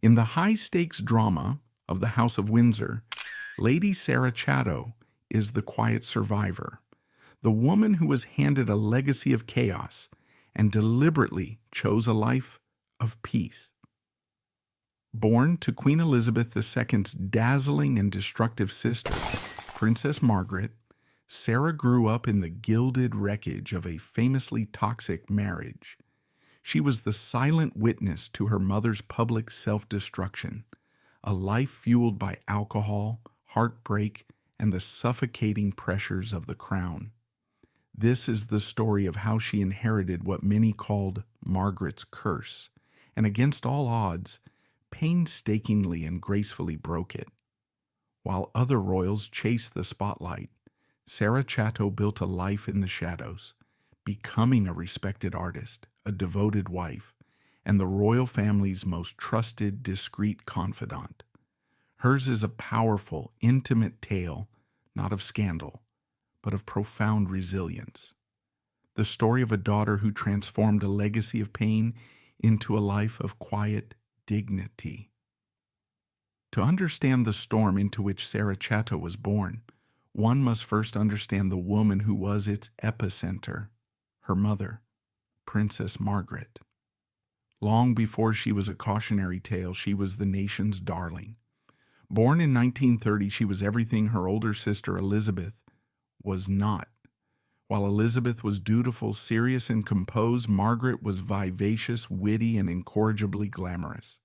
In the high-stakes drama of the House of Windsor, Lady Sarah Chatto is the quiet survivor, the woman who was handed a legacy of chaos and deliberately chose a life of peace. Born to Queen Elizabeth II's dazzling and destructive sister, Princess Margaret, Sarah grew up in the gilded wreckage of a famously toxic marriage. She was the silent witness to her mother's public self-destruction, a life fueled by alcohol, heartbreak, and the suffocating pressures of the crown. This is the story of how she inherited what many called Margaret's curse, and against all odds, painstakingly and gracefully broke it. While other royals chased the spotlight, Sarah Chatto built a life in the shadows, becoming a respected artist, a devoted wife, and the royal family's most trusted, discreet confidant. Hers is a powerful, intimate tale, not of scandal, but of profound resilience. The story of a daughter who transformed a legacy of pain into a life of quiet dignity. To understand the storm into which Sarah Chatto was born, one must first understand the woman who was its epicenter, her mother, Princess Margaret. Long before she was a cautionary tale, she was the nation's darling. Born in 1930, she was everything her older sister Elizabeth was not. While Elizabeth was dutiful, serious, and composed, Margaret was vivacious, witty, and incorrigibly glamorous.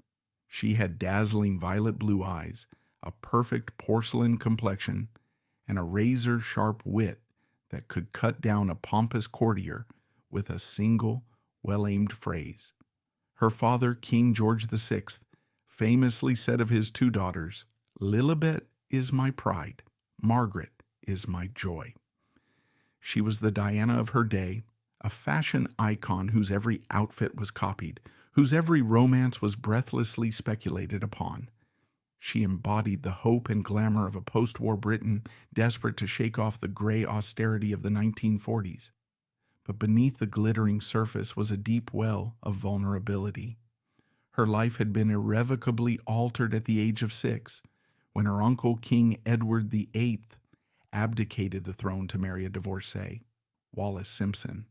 She had dazzling violet blue eyes, a perfect porcelain complexion, and a razor-sharp wit that could cut down a pompous courtier with a single, well-aimed phrase. Her father, King George VI, famously said of his two daughters, "Lilibet is my pride, Margaret is my joy." She was the Diana of her day, a fashion icon whose every outfit was copied, whose every romance was breathlessly speculated upon. She embodied the hope and glamour of a post-war Britain desperate to shake off the gray austerity of the 1940s. But beneath the glittering surface was a deep well of vulnerability. Her life had been irrevocably altered at the age of 6, when her uncle King Edward VIII abdicated the throne to marry a divorcee, Wallis Simpson.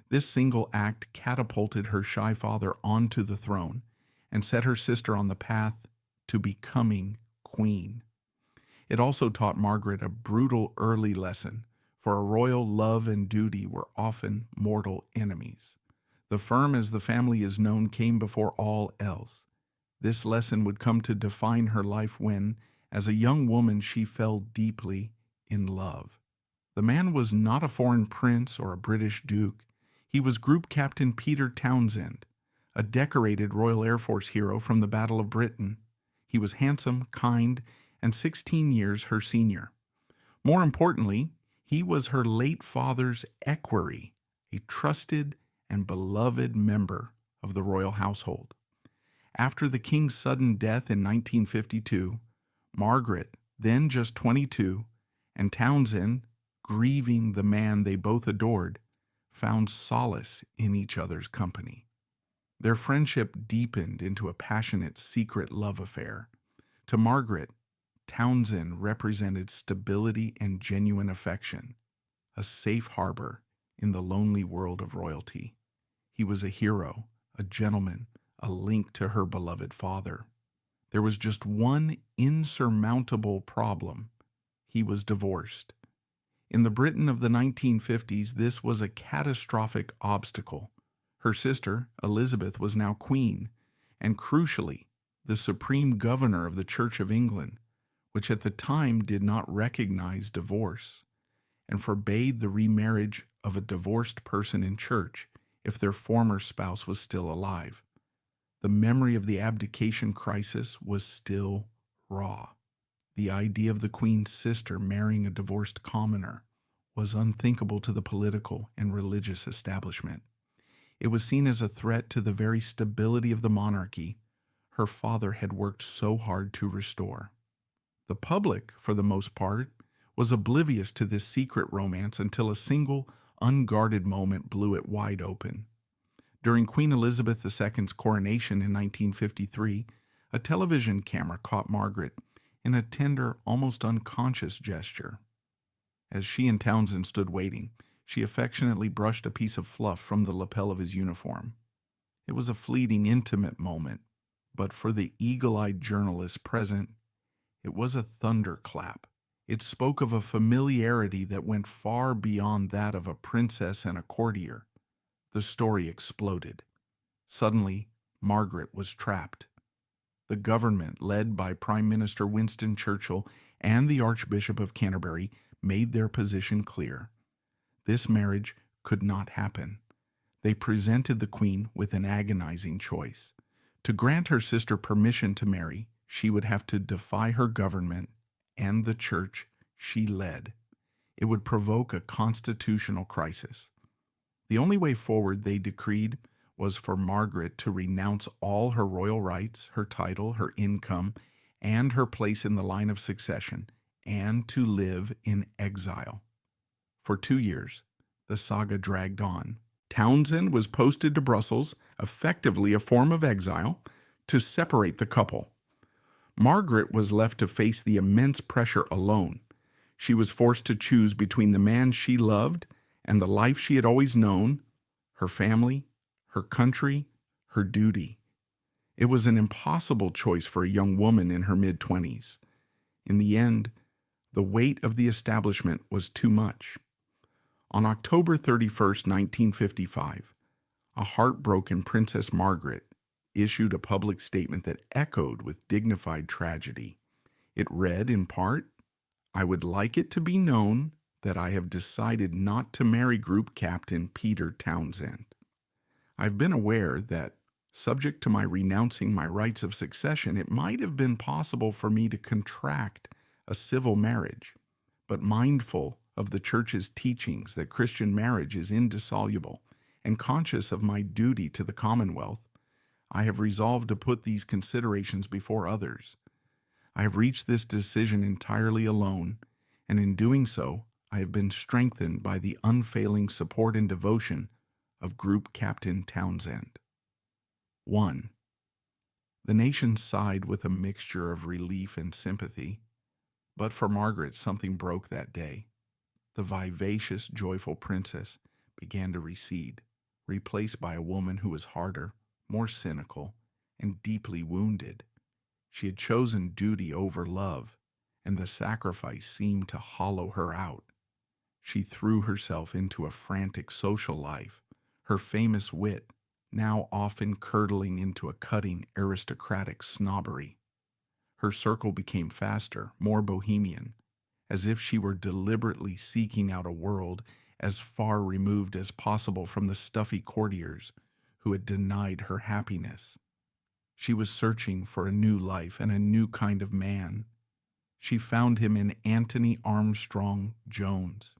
This single act catapulted her shy father onto the throne and set her sister on the path to becoming queen. It also taught Margaret a brutal early lesson, for a royal love and duty were often mortal enemies. The firm, as the family is known, came before all else. This lesson would come to define her life when, as a young woman, she fell deeply in love. The man was not a foreign prince or a British duke. He was Group Captain Peter Townsend, a decorated Royal Air Force hero from the Battle of Britain. He was handsome, kind, and 16 years her senior. More importantly, he was her late father's equerry, a trusted and beloved member of the royal household. After the king's sudden death in 1952, Margaret, then just 22, and Townsend, grieving the man they both adored, found solace in each other's company. Their friendship deepened into a passionate, secret love affair. To Margaret, Townsend represented stability and genuine affection, a safe harbor in the lonely world of royalty. He was a hero, a gentleman, a link to her beloved father. There was just one insurmountable problem. He was divorced. In the Britain of the 1950s, this was a catastrophic obstacle. Her sister, Elizabeth, was now queen, and crucially, the supreme governor of the Church of England, which at the time did not recognize divorce and forbade the remarriage of a divorced person in church if their former spouse was still alive. The memory of the abdication crisis was still raw. The idea of the Queen's sister marrying a divorced commoner was unthinkable to the political and religious establishment. It was seen as a threat to the very stability of the monarchy her father had worked so hard to restore. The public, for the most part, was oblivious to this secret romance until a single, unguarded moment blew it wide open. During Queen Elizabeth II's coronation in 1953, A television camera caught Margaret in a tender, almost unconscious gesture. As she and Townsend stood waiting, she affectionately brushed a piece of fluff from the lapel of his uniform. It was a fleeting, intimate moment, but for the eagle-eyed journalist present, it was a thunderclap. It spoke of a familiarity that went far beyond that of a princess and a courtier. The story exploded. Suddenly, Margaret was trapped. The government, led by Prime Minister Winston Churchill and the Archbishop of Canterbury, made their position clear. This marriage could not happen. They presented the Queen with an agonizing choice. To grant her sister permission to marry, she would have to defy her government and the church she led. It would provoke a constitutional crisis. The only way forward, they decreed, was for Margaret to renounce all her royal rights, her title, her income, and her place in the line of succession, and to live in exile. For 2 years, the saga dragged on. Townsend was posted to Brussels, effectively a form of exile, to separate the couple. Margaret was left to face the immense pressure alone. She was forced to choose between the man she loved and the life she had always known, her family, her country, her duty. It was an impossible choice for a young woman in her mid-20s. In the end, the weight of the establishment was too much. On October 31st, 1955, a heartbroken Princess Margaret issued a public statement that echoed with dignified tragedy. It read, in part, "I would like it to be known that I have decided not to marry Group Captain Peter Townsend. I've been aware that, subject to my renouncing my rights of succession, it might have been possible for me to contract a civil marriage, but mindful of the Church's teachings that Christian marriage is indissoluble, and conscious of my duty to the Commonwealth, I have resolved to put these considerations before others. I have reached this decision entirely alone, and in doing so, I have been strengthened by the unfailing support and devotion of Group Captain Townsend." 1. The nation sighed with a mixture of relief and sympathy, but for Margaret something broke that day. The vivacious, joyful princess began to recede, replaced by a woman who was harder, more cynical, and deeply wounded. She had chosen duty over love, and the sacrifice seemed to hollow her out. She threw herself into a frantic social life, her famous wit now often curdling into a cutting, aristocratic snobbery. Her circle became faster, more bohemian, as if she were deliberately seeking out a world as far removed as possible from the stuffy courtiers who had denied her happiness. She was searching for a new life and a new kind of man. She found him in Anthony Armstrong Jones.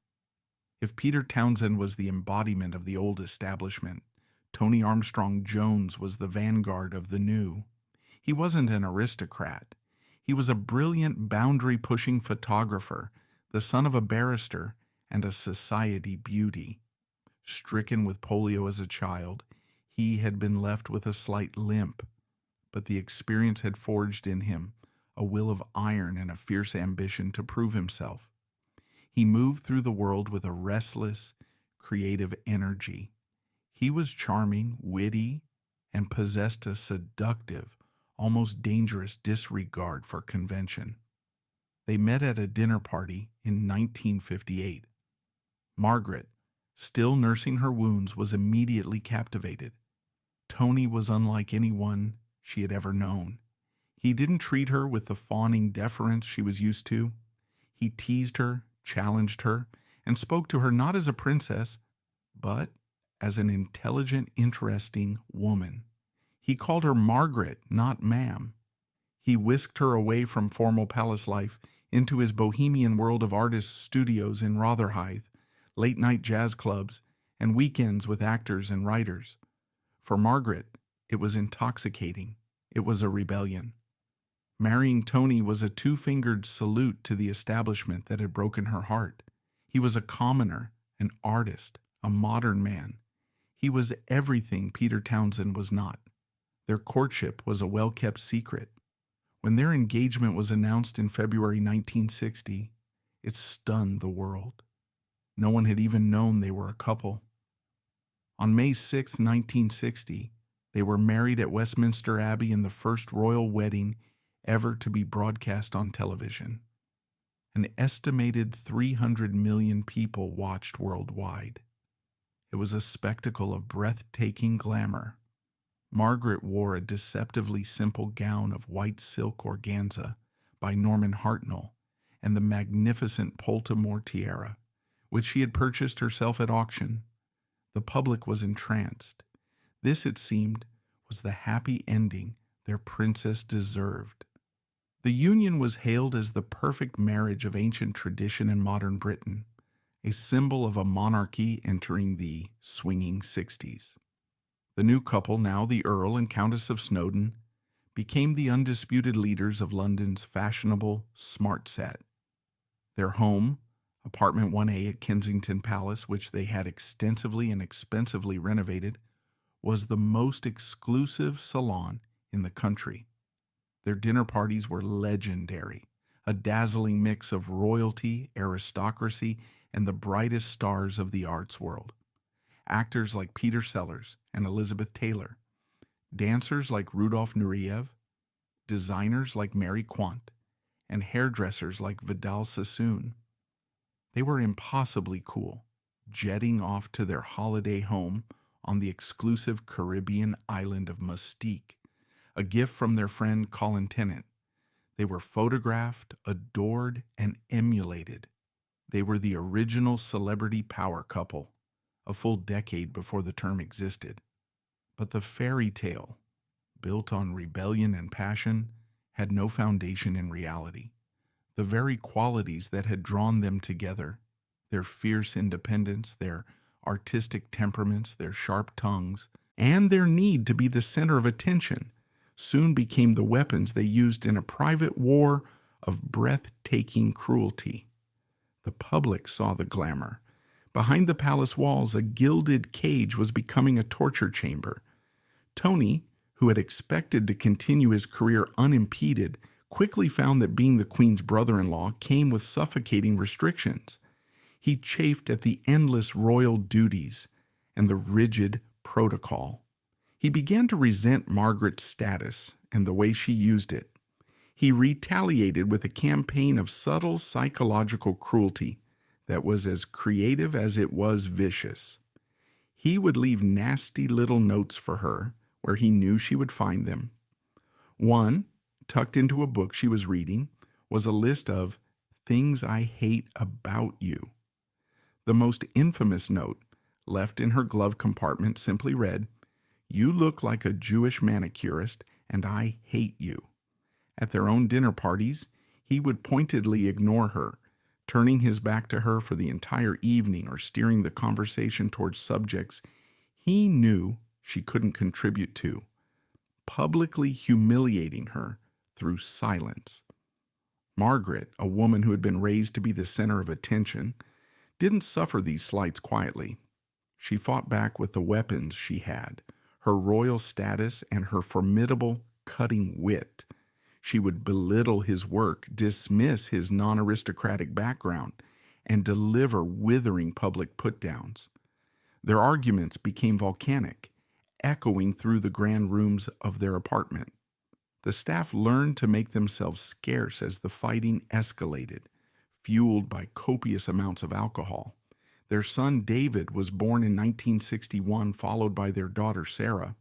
If Peter Townsend was the embodiment of the old establishment, Tony Armstrong Jones was the vanguard of the new. He wasn't an aristocrat. He was a brilliant, boundary-pushing photographer, the son of a barrister and a society beauty. Stricken with polio as a child, he had been left with a slight limp, but the experience had forged in him a will of iron and a fierce ambition to prove himself. He moved through the world with a restless, creative energy. He was charming, witty, and possessed a seductive, almost dangerous disregard for convention. They met at a dinner party in 1958. Margaret, still nursing her wounds, was immediately captivated. Tony was unlike anyone she had ever known. He didn't treat her with the fawning deference she was used to. He teased her, challenged her, and spoke to her not as a princess, but as an intelligent, interesting woman. He called her Margaret, not ma'am. He whisked her away from formal palace life into his bohemian world of artists' studios in Rotherhithe, late-night jazz clubs, and weekends with actors and writers. For Margaret, it was intoxicating. It was a rebellion. Marrying Tony was a two-fingered salute to the establishment that had broken her heart. He was a commoner, an artist, a modern man. He was everything Peter Townsend was not. Their courtship was a well-kept secret. When their engagement was announced in February 1960, it stunned the world. No one had even known they were a couple. On May 6, 1960, they were married at Westminster Abbey in the first royal wedding ever to be broadcast on television. An estimated 300 million people watched worldwide. It was a spectacle of breathtaking glamour. Margaret wore a deceptively simple gown of white silk organza by Norman Hartnell and the magnificent Poltimore tiara, which she had purchased herself at auction. The public was entranced. This, it seemed, was the happy ending their princess deserved. The union was hailed as the perfect marriage of ancient tradition and modern Britain, a symbol of a monarchy entering the swinging 60s. The new couple, now the Earl and Countess of Snowdon, became the undisputed leaders of London's fashionable smart set. Their home, apartment 1A at Kensington Palace, which they had extensively and expensively renovated, was the most exclusive salon in the country. Their dinner parties were legendary, a dazzling mix of royalty, aristocracy, and the brightest stars of the arts world. Actors like Peter Sellers and Elizabeth Taylor, dancers like Rudolf Nureyev, designers like Mary Quant, and hairdressers like Vidal Sassoon. They were impossibly cool, jetting off to their holiday home on the exclusive Caribbean island of Mustique, a gift from their friend Colin Tennant. They were photographed, adored, and emulated. They were the original celebrity power couple, a full decade before the term existed. But the fairy tale, built on rebellion and passion, had no foundation in reality. The very qualities that had drawn them together, their fierce independence, their artistic temperaments, their sharp tongues, and their need to be the center of attention, soon became the weapons they used in a private war of breathtaking cruelty. The public saw the glamour. Behind the palace walls, a gilded cage was becoming a torture chamber. Tony, who had expected to continue his career unimpeded, quickly found that being the Queen's brother-in-law came with suffocating restrictions. He chafed at the endless royal duties and the rigid protocol. He began to resent Margaret's status and the way she used it. He retaliated with a campaign of subtle psychological cruelty that was as creative as it was vicious. He would leave nasty little notes for her where he knew she would find them. One, tucked into a book she was reading, was a list of things I hate about you. The most infamous note, left in her glove compartment, simply read, "You look like a Jewish manicurist, and I hate you." At their own dinner parties, he would pointedly ignore her, turning his back to her for the entire evening or steering the conversation towards subjects he knew she couldn't contribute to, publicly humiliating her through silence. Margaret, a woman who had been raised to be the center of attention, didn't suffer these slights quietly. She fought back with the weapons she had, her royal status and her formidable cutting wit. She would belittle his work, dismiss his non-aristocratic background, and deliver withering public put-downs. Their arguments became volcanic, echoing through the grand rooms of their apartment. The staff learned to make themselves scarce as the fighting escalated, fueled by copious amounts of alcohol. Their son David was born in 1961, followed by their daughter Sarah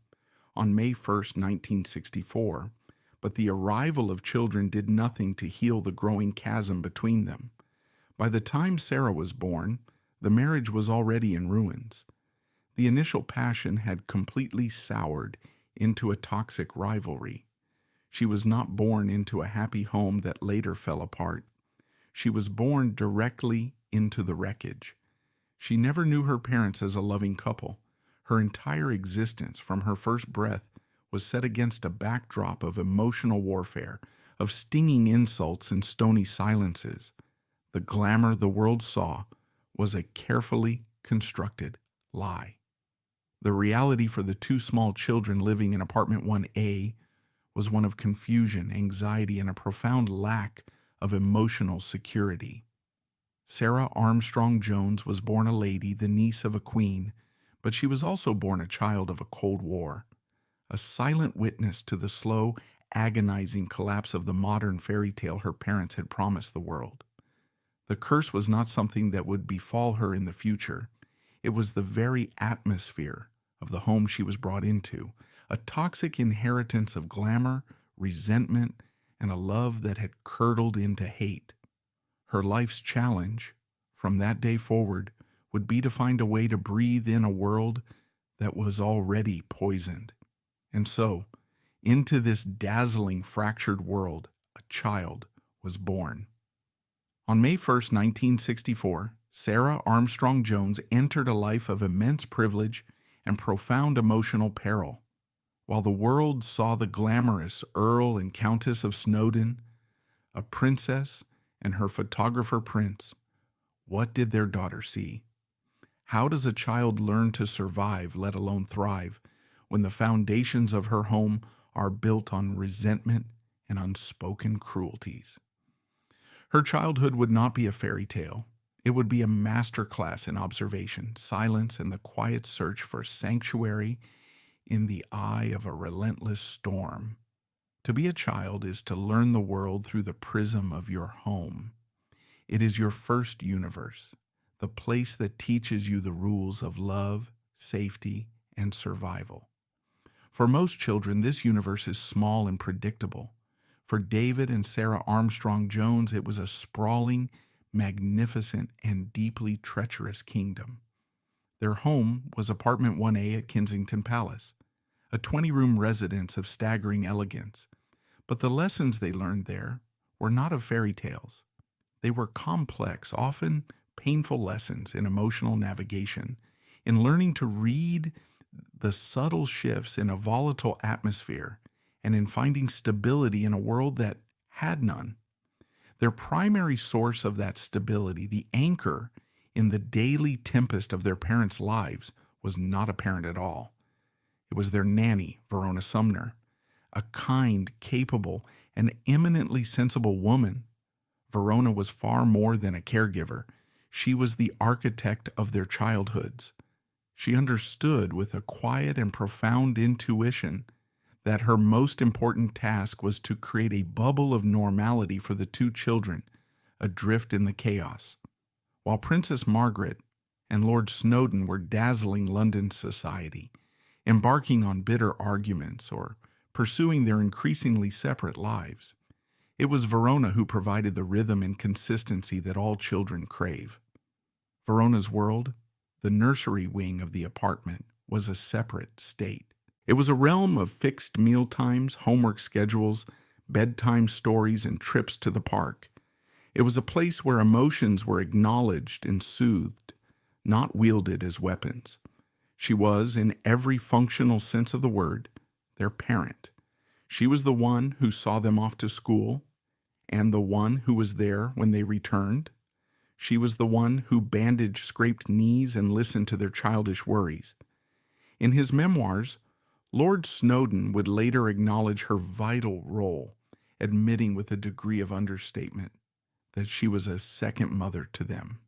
on May 1st, 1964. But the arrival of children did nothing to heal the growing chasm between them. By the time Sarah was born, the marriage was already in ruins. The initial passion had completely soured into a toxic rivalry. She was not born into a happy home that later fell apart. She was born directly into the wreckage. She never knew her parents as a loving couple. Her entire existence, from her first breath, was set against a backdrop of emotional warfare, of stinging insults and stony silences. The glamour the world saw was a carefully constructed lie. The reality for the two small children living in apartment 1A was one of confusion, anxiety, and a profound lack of emotional security. Sarah Armstrong Jones was born a lady, the niece of a queen, but she was also born a child of a Cold War, a silent witness to the slow, agonizing collapse of the modern fairy tale her parents had promised the world. The curse was not something that would befall her in the future. It was the very atmosphere of the home she was brought into, a toxic inheritance of glamour, resentment, and a love that had curdled into hate. Her life's challenge, from that day forward, would be to find a way to breathe in a world that was already poisoned. And so, into this dazzling, fractured world, a child was born. On May 1st, 1964, Sarah Armstrong Jones entered a life of immense privilege and profound emotional peril. While the world saw the glamorous Earl and Countess of Snowdon, a princess, and her photographer prince, what did their daughter see? How does a child learn to survive, let alone thrive, when the foundations of her home are built on resentment and unspoken cruelties? Her childhood would not be a fairy tale. It would be a masterclass in observation, silence, and the quiet search for sanctuary in the eye of a relentless storm. To be a child is to learn the world through the prism of your home. It is your first universe, the place that teaches you the rules of love, safety, and survival. For most children, this universe is small and predictable. For David and Sarah Armstrong Jones, it was a sprawling, magnificent, and deeply treacherous kingdom. Their home was apartment 1A at Kensington Palace, a 20-room residence of staggering elegance. But the lessons they learned there were not of fairy tales. They were complex, often painful lessons in emotional navigation, in learning to read the subtle shifts in a volatile atmosphere, and in finding stability in a world that had none. Their primary source of that stability, the anchor in the daily tempest of their parents' lives, was not apparent at all. It was their nanny, Verona Sumner, a kind, capable, and eminently sensible woman. Verona was far more than a caregiver. She was the architect of their childhoods. She understood with a quiet and profound intuition that her most important task was to create a bubble of normality for the two children, adrift in the chaos. While Princess Margaret and Lord Snowdon were dazzling London society, embarking on bitter arguments or pursuing their increasingly separate lives, it was Verona who provided the rhythm and consistency that all children crave. Verona's world, the nursery wing of the apartment, was a separate state. It was a realm of fixed meal times, homework schedules, bedtime stories, and trips to the park. It was a place where emotions were acknowledged and soothed, not wielded as weapons. She was, in every functional sense of the word, their parent. She was the one who saw them off to school, and the one who was there when they returned. She was the one who bandaged scraped knees and listened to their childish worries. In his memoirs, Lord Snowdon would later acknowledge her vital role, admitting with a degree of understatement that she was a second mother to them.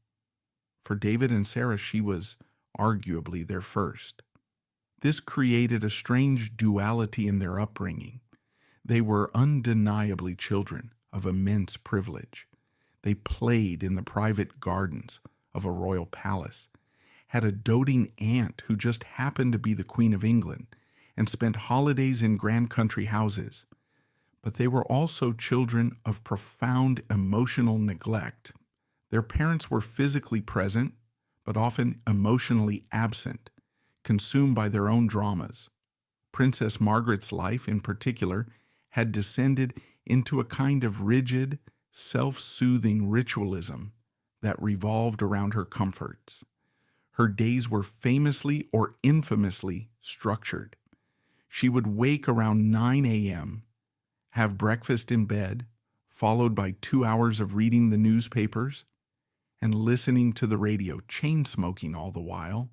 For David and Sarah, she was arguably their first. This created a strange duality in their upbringing. They were undeniably children of immense privilege. They played in the private gardens of a royal palace, had a doting aunt who just happened to be the Queen of England, and spent holidays in grand country houses. But they were also children of profound emotional neglect. Their parents were physically present, but often emotionally absent, consumed by their own dramas. Princess Margaret's life, in particular, had descended into a kind of rigid, self-soothing ritualism that revolved around her comforts. Her days were famously or infamously structured. She would wake around 9 a.m., have breakfast in bed, followed by 2 hours of reading the newspapers and listening to the radio, chain-smoking all the while.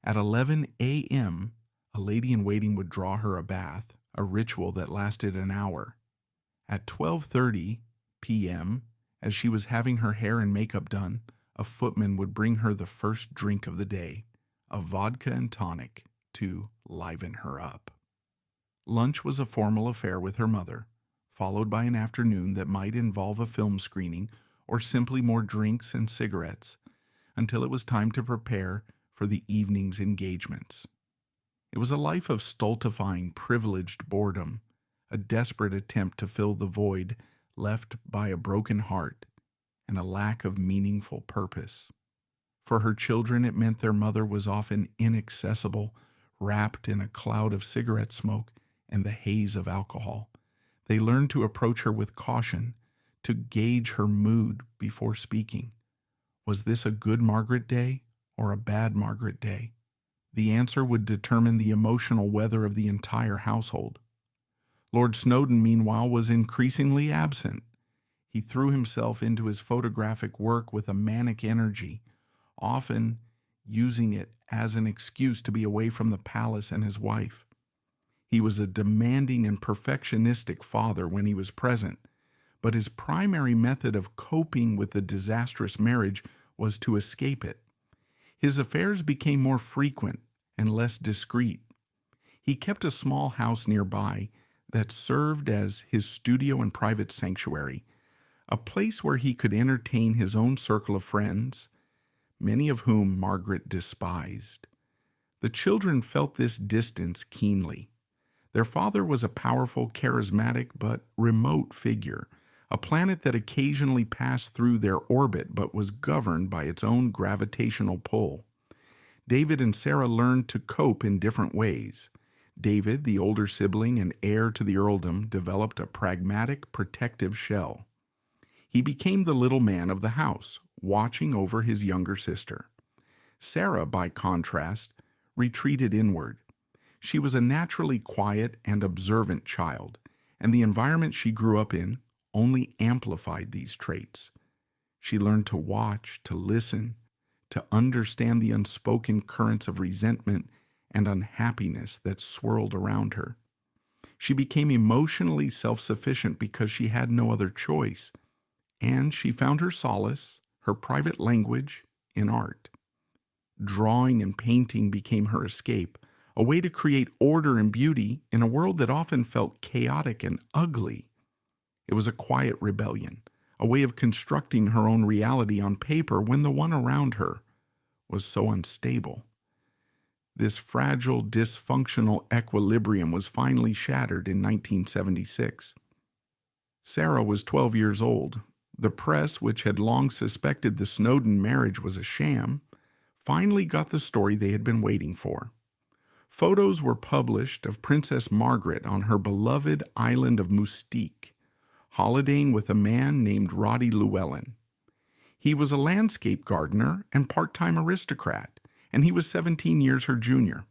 At 11 a.m., a lady-in-waiting would draw her a bath, a ritual that lasted an hour. At 12:30 p.m., as she was having her hair and makeup done, a footman would bring her the first drink of the day, a vodka and tonic, to liven her up. Lunch was a formal affair with her mother, followed by an afternoon that might involve a film screening or simply more drinks and cigarettes, until it was time to prepare for the evening's engagements. It was a life of stultifying, privileged boredom, a desperate attempt to fill the void left by a broken heart and a lack of meaningful purpose. For her children, it meant their mother was often inaccessible, wrapped in a cloud of cigarette smoke and the haze of alcohol. They learned to approach her with caution, to gauge her mood before speaking. Was this a good Margaret day or a bad Margaret day? The answer would determine the emotional weather of the entire household. Lord Snowdon, meanwhile, was increasingly absent. He threw himself into his photographic work with a manic energy, often using it as an excuse to be away from the palace and his wife. He was a demanding and perfectionistic father when he was present, but his primary method of coping with the disastrous marriage was to escape it. His affairs became more frequent and less discreet. He kept a small house nearby that served as his studio and private sanctuary, a place where he could entertain his own circle of friends, many of whom Margaret despised. The children felt this distance keenly. Their father was a powerful, charismatic, but remote figure, a planet that occasionally passed through their orbit but was governed by its own gravitational pull. David and Sarah learned to cope in different ways. David, the older sibling and heir to the earldom, developed a pragmatic, protective shell. He became the little man of the house, watching over his younger sister. Sarah, by contrast, retreated inward. She was a naturally quiet and observant child, and the environment she grew up in only amplified these traits. She learned to watch, to listen, to understand the unspoken currents of resentment and unhappiness that swirled around her. She became emotionally self-sufficient because she had no other choice, and she found her solace, her private language, in art. Drawing and painting became her escape, a way to create order and beauty in a world that often felt chaotic and ugly. It was a quiet rebellion, a way of constructing her own reality on paper when the one around her was so unstable. This fragile, dysfunctional equilibrium was finally shattered in 1976. Sarah was 12 years old. The press, which had long suspected the Snowdon marriage was a sham, finally got the story they had been waiting for. Photos were published of Princess Margaret on her beloved island of Moustique, holidaying with a man named Roddy Llewellyn. He was a landscape gardener and part-time aristocrat, and he was 17 years her junior.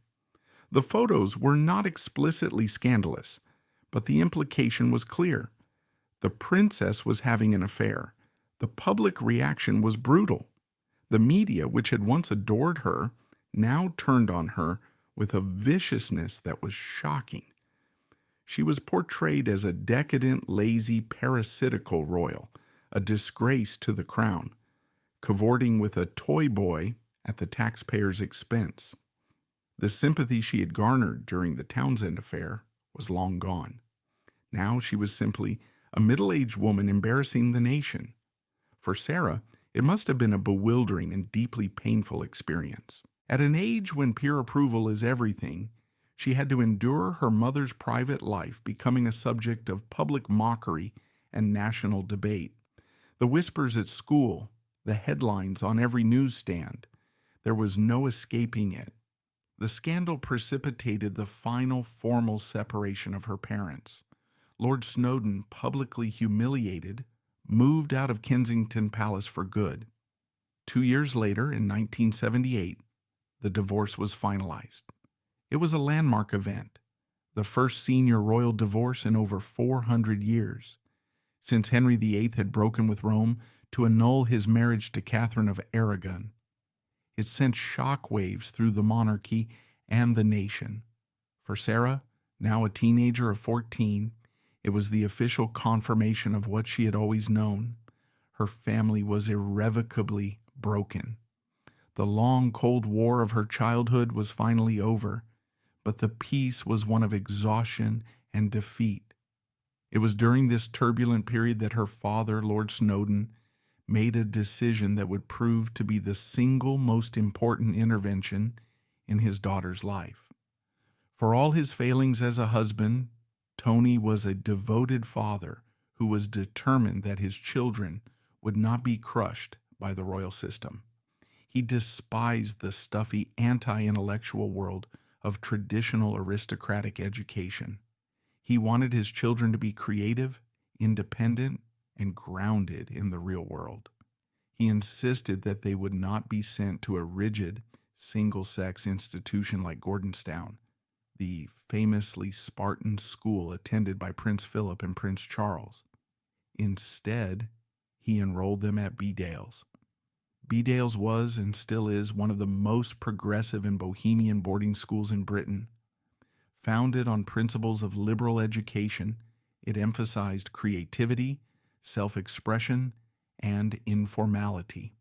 The photos were not explicitly scandalous, but the implication was clear. The princess was having an affair. The public reaction was brutal. The media, which had once adored her, now turned on her with a viciousness that was shocking. She was portrayed as a decadent, lazy, parasitical royal, a disgrace to the crown, cavorting with a toy boy at the taxpayer's expense. The sympathy she had garnered during the Townsend affair was long gone. Now she was simply a middle-aged woman embarrassing the nation. For Sarah, it must have been a bewildering and deeply painful experience. At an age when peer approval is everything, she had to endure her mother's private life becoming a subject of public mockery and national debate. The whispers at school, the headlines on every newsstand. There was no escaping it. The scandal precipitated the final formal separation of her parents. Lord Snowdon, publicly humiliated, moved out of Kensington Palace for good. 2 years later, in 1978, the divorce was finalized. It was a landmark event, the first senior royal divorce in over 400 years, since Henry VIII had broken with Rome to annul his marriage to Catherine of Aragon. It sent shockwaves through the monarchy and the nation. For Sarah, Now a teenager of 14, it was the official confirmation of what she had always known. Her family was irrevocably broken. The long, cold war of her childhood was finally over, but the peace was one of exhaustion and defeat. It was during this turbulent period that her father, Lord Snowdon, made a decision that would prove to be the single most important intervention in his daughter's life. For all his failings as a husband, Tony was a devoted father who was determined that his children would not be crushed by the royal system. He despised the stuffy, anti-intellectual world of traditional aristocratic education. He wanted his children to be creative, independent, and grounded in the real world. He insisted that they would not be sent to a rigid, single-sex institution like Gordonstown, the famously Spartan school attended by Prince Philip and Prince Charles. Instead, he enrolled them at Bedales. Bedales was and still is one of the most progressive and bohemian boarding schools in Britain. Founded on principles of liberal education, it emphasized creativity, self-expression, and informality.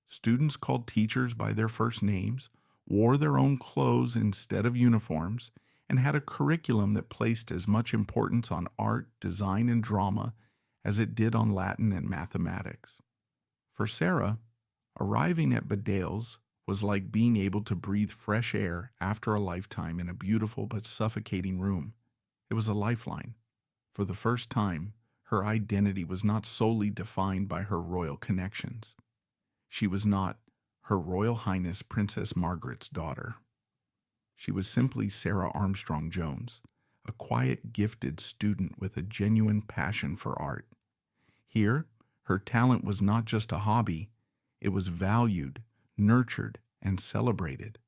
Students called teachers by their first names, wore their own clothes instead of uniforms, and had a curriculum that placed as much importance on art, design, and drama as it did on Latin and mathematics. For Sarah, arriving at Bedales was like being able to breathe fresh air after a lifetime in a beautiful but suffocating room. It was a lifeline. For the first time, her identity was not solely defined by her royal connections. She was not Her Royal Highness Princess Margaret's daughter. She was simply Sarah Armstrong Jones, a quiet, gifted student with a genuine passion for art. Here, her talent was not just a hobby, it was valued, nurtured, and celebrated.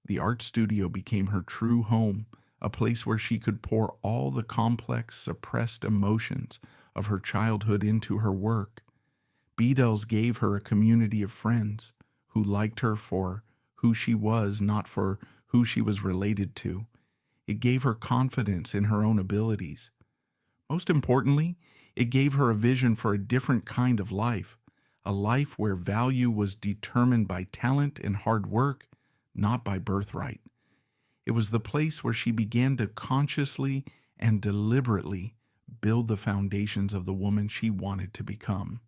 The art studio became her true home, a place where she could pour all the complex, suppressed emotions of her childhood into her work. Bedales gave her a community of friends who liked her for who she was, not for who she was related to. It gave her confidence in her own abilities. Most importantly, it gave her a vision for a different kind of life, a life where value was determined by talent and hard work, not by birthright. It was the place where she began to consciously and deliberately build the foundations of the woman she wanted to become.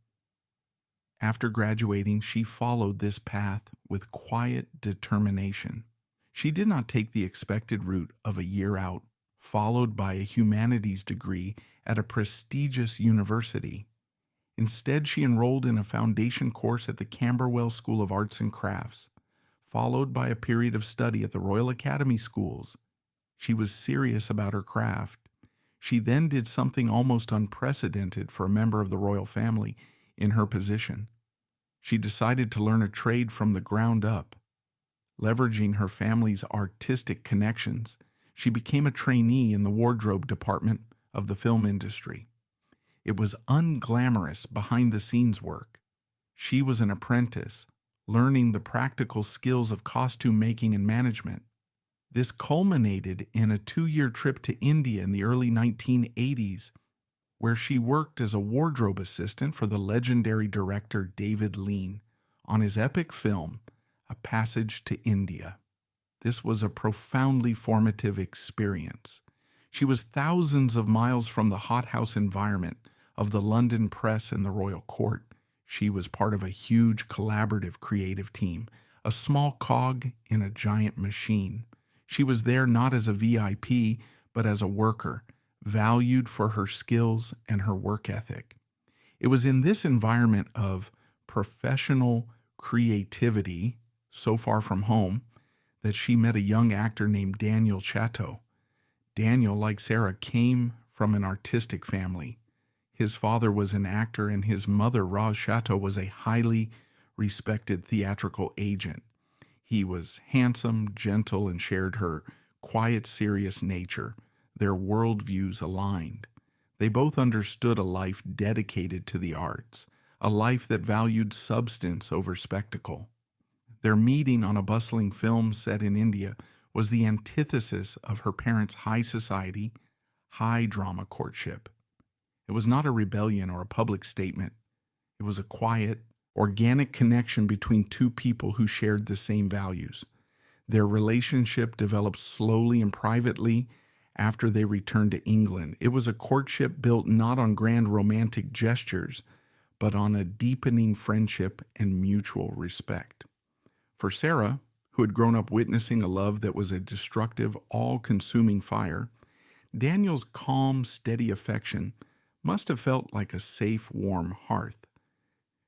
After graduating, she followed this path with quiet determination. She did not take the expected route of a year out, followed by a humanities degree at a prestigious university. Instead, she enrolled in a foundation course at the Camberwell School of Arts and Crafts, followed by a period of study at the Royal Academy schools. She was serious about her craft. She then did something almost unprecedented for a member of the royal family in her position. She decided to learn a trade from the ground up. Leveraging her family's artistic connections, she became a trainee in the wardrobe department of the film industry. It was unglamorous behind-the-scenes work. She was an apprentice, learning the practical skills of costume making and management. This culminated in a 2-year trip to India in the early 1980s, where she worked as a wardrobe assistant for the legendary director David Lean on his epic film, A Passage to India. This was a profoundly formative experience. She was thousands of miles from the hothouse environment of the London press and the royal court. She was part of a huge collaborative creative team, a small cog in a giant machine. She was there not as a VIP, but as a worker, valued for her skills and her work ethic. It was in this environment of professional creativity, so far from home, that she met a young actor named Daniel Chatto. Daniel, like Sarah, came from an artistic family. His father was an actor and his mother, Sarah Chatto, was a highly respected theatrical agent. He was handsome, gentle, and shared her quiet, serious nature. Their worldviews aligned. They both understood a life dedicated to the arts, a life that valued substance over spectacle. Their meeting on a bustling film set in India was the antithesis of her parents' high society, high drama courtship. It was not a rebellion or a public statement. It was a quiet, organic connection between two people who shared the same values. Their relationship developed slowly and privately after they returned to England. It was a courtship built not on grand romantic gestures, but on a deepening friendship and mutual respect. For Sarah, who had grown up witnessing a love that was a destructive, all-consuming fire, Daniel's calm, steady affection must have felt like a safe, warm hearth.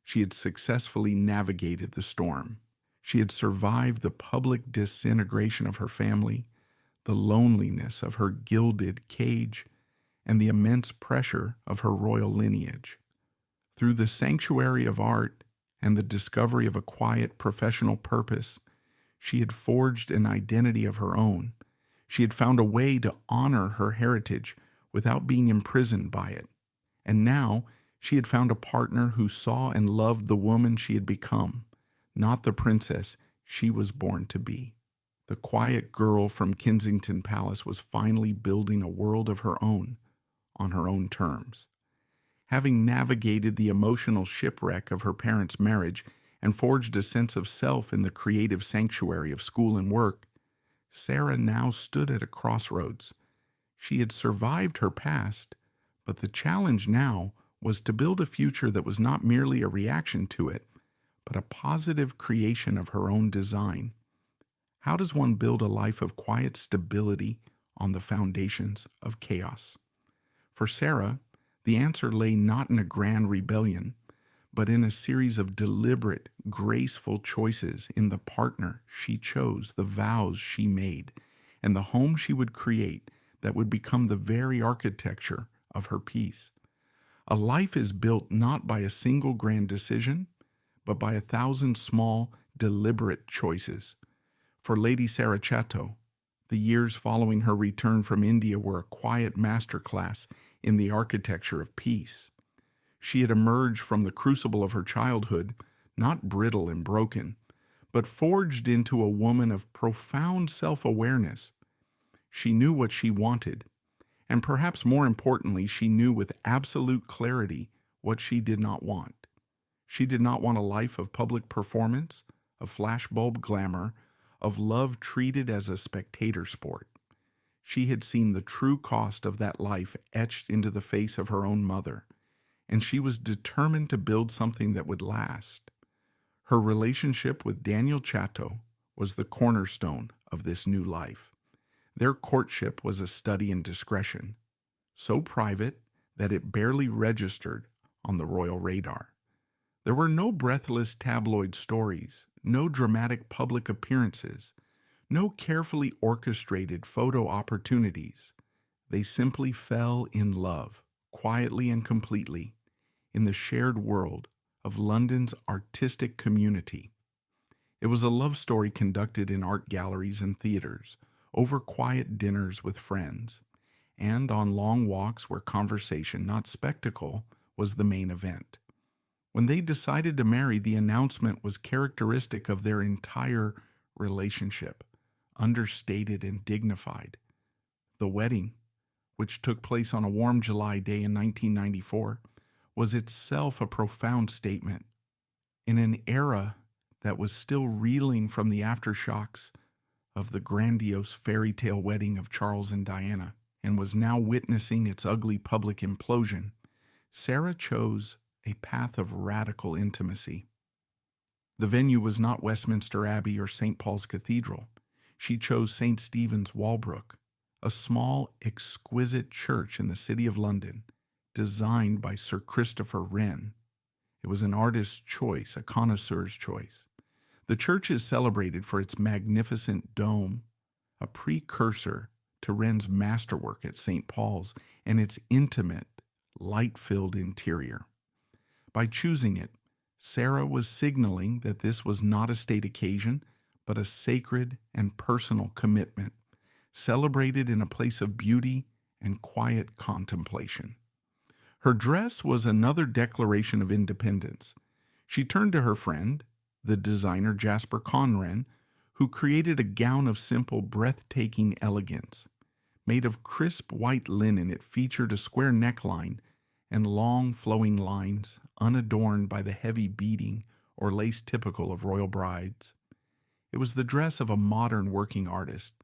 She had successfully navigated the storm. She had survived the public disintegration of her family, the loneliness of her gilded cage, and the immense pressure of her royal lineage. Through the sanctuary of art and the discovery of a quiet professional purpose, she had forged an identity of her own. She had found a way to honor her heritage without being imprisoned by it. And now she had found a partner who saw and loved the woman she had become, not the princess she was born to be. The quiet girl from Kensington Palace was finally building a world of her own, on her own terms. Having navigated the emotional shipwreck of her parents' marriage and forged a sense of self in the creative sanctuary of school and work, Sarah now stood at a crossroads. She had survived her past, but the challenge now was to build a future that was not merely a reaction to it, but a positive creation of her own design. How does one build a life of quiet stability on the foundations of chaos? For Sarah, the answer lay not in a grand rebellion, but in a series of deliberate, graceful choices in the partner she chose, the vows she made, and the home she would create that would become the very architecture of her peace. A life is built not by a single grand decision, but by 1,000 small, deliberate choices. For Lady Sarah Chatto, the years following her return from India were a quiet masterclass in the architecture of peace. She had emerged from the crucible of her childhood, not brittle and broken, but forged into a woman of profound self-awareness. She knew what she wanted, and perhaps more importantly, she knew with absolute clarity what she did not want. She did not want a life of public performance, of flashbulb glamour, of love treated as a spectator sport. She had seen the true cost of that life etched into the face of her own mother, and she was determined to build something that would last. Her relationship with Daniel Chatto was the cornerstone of this new life. Their courtship was a study in discretion, so private that it barely registered on the royal radar. There were no breathless tabloid stories, no dramatic public appearances, no carefully orchestrated photo opportunities. They simply fell in love, quietly and completely, in the shared world of London's artistic community. It was a love story conducted in art galleries and theaters, over quiet dinners with friends, and on long walks where conversation, not spectacle, was the main event. When they decided to marry, the announcement was characteristic of their entire relationship, understated and dignified. The wedding, which took place on a warm July day in 1994, was itself a profound statement. In an era that was still reeling from the aftershocks of the grandiose fairy tale wedding of Charles and Diana, and was now witnessing its ugly public implosion, Sarah chose a path of radical intimacy. The venue was not Westminster Abbey or St. Paul's Cathedral. She chose St. Stephen's, Walbrook, a small, exquisite church in the city of London, designed by Sir Christopher Wren. It was an artist's choice, a connoisseur's choice. The church is celebrated for its magnificent dome, a precursor to Wren's masterwork at St. Paul's, and its intimate, light-filled interior. By choosing it, Sarah was signaling that this was not a state occasion, but a sacred and personal commitment, celebrated in a place of beauty and quiet contemplation. Her dress was another declaration of independence. She turned to her friend, the designer Jasper Conran, who created a gown of simple, breathtaking elegance. Made of crisp white linen, it featured a square neckline and long flowing lines, unadorned by the heavy beading or lace typical of royal brides. It was the dress of a modern working artist,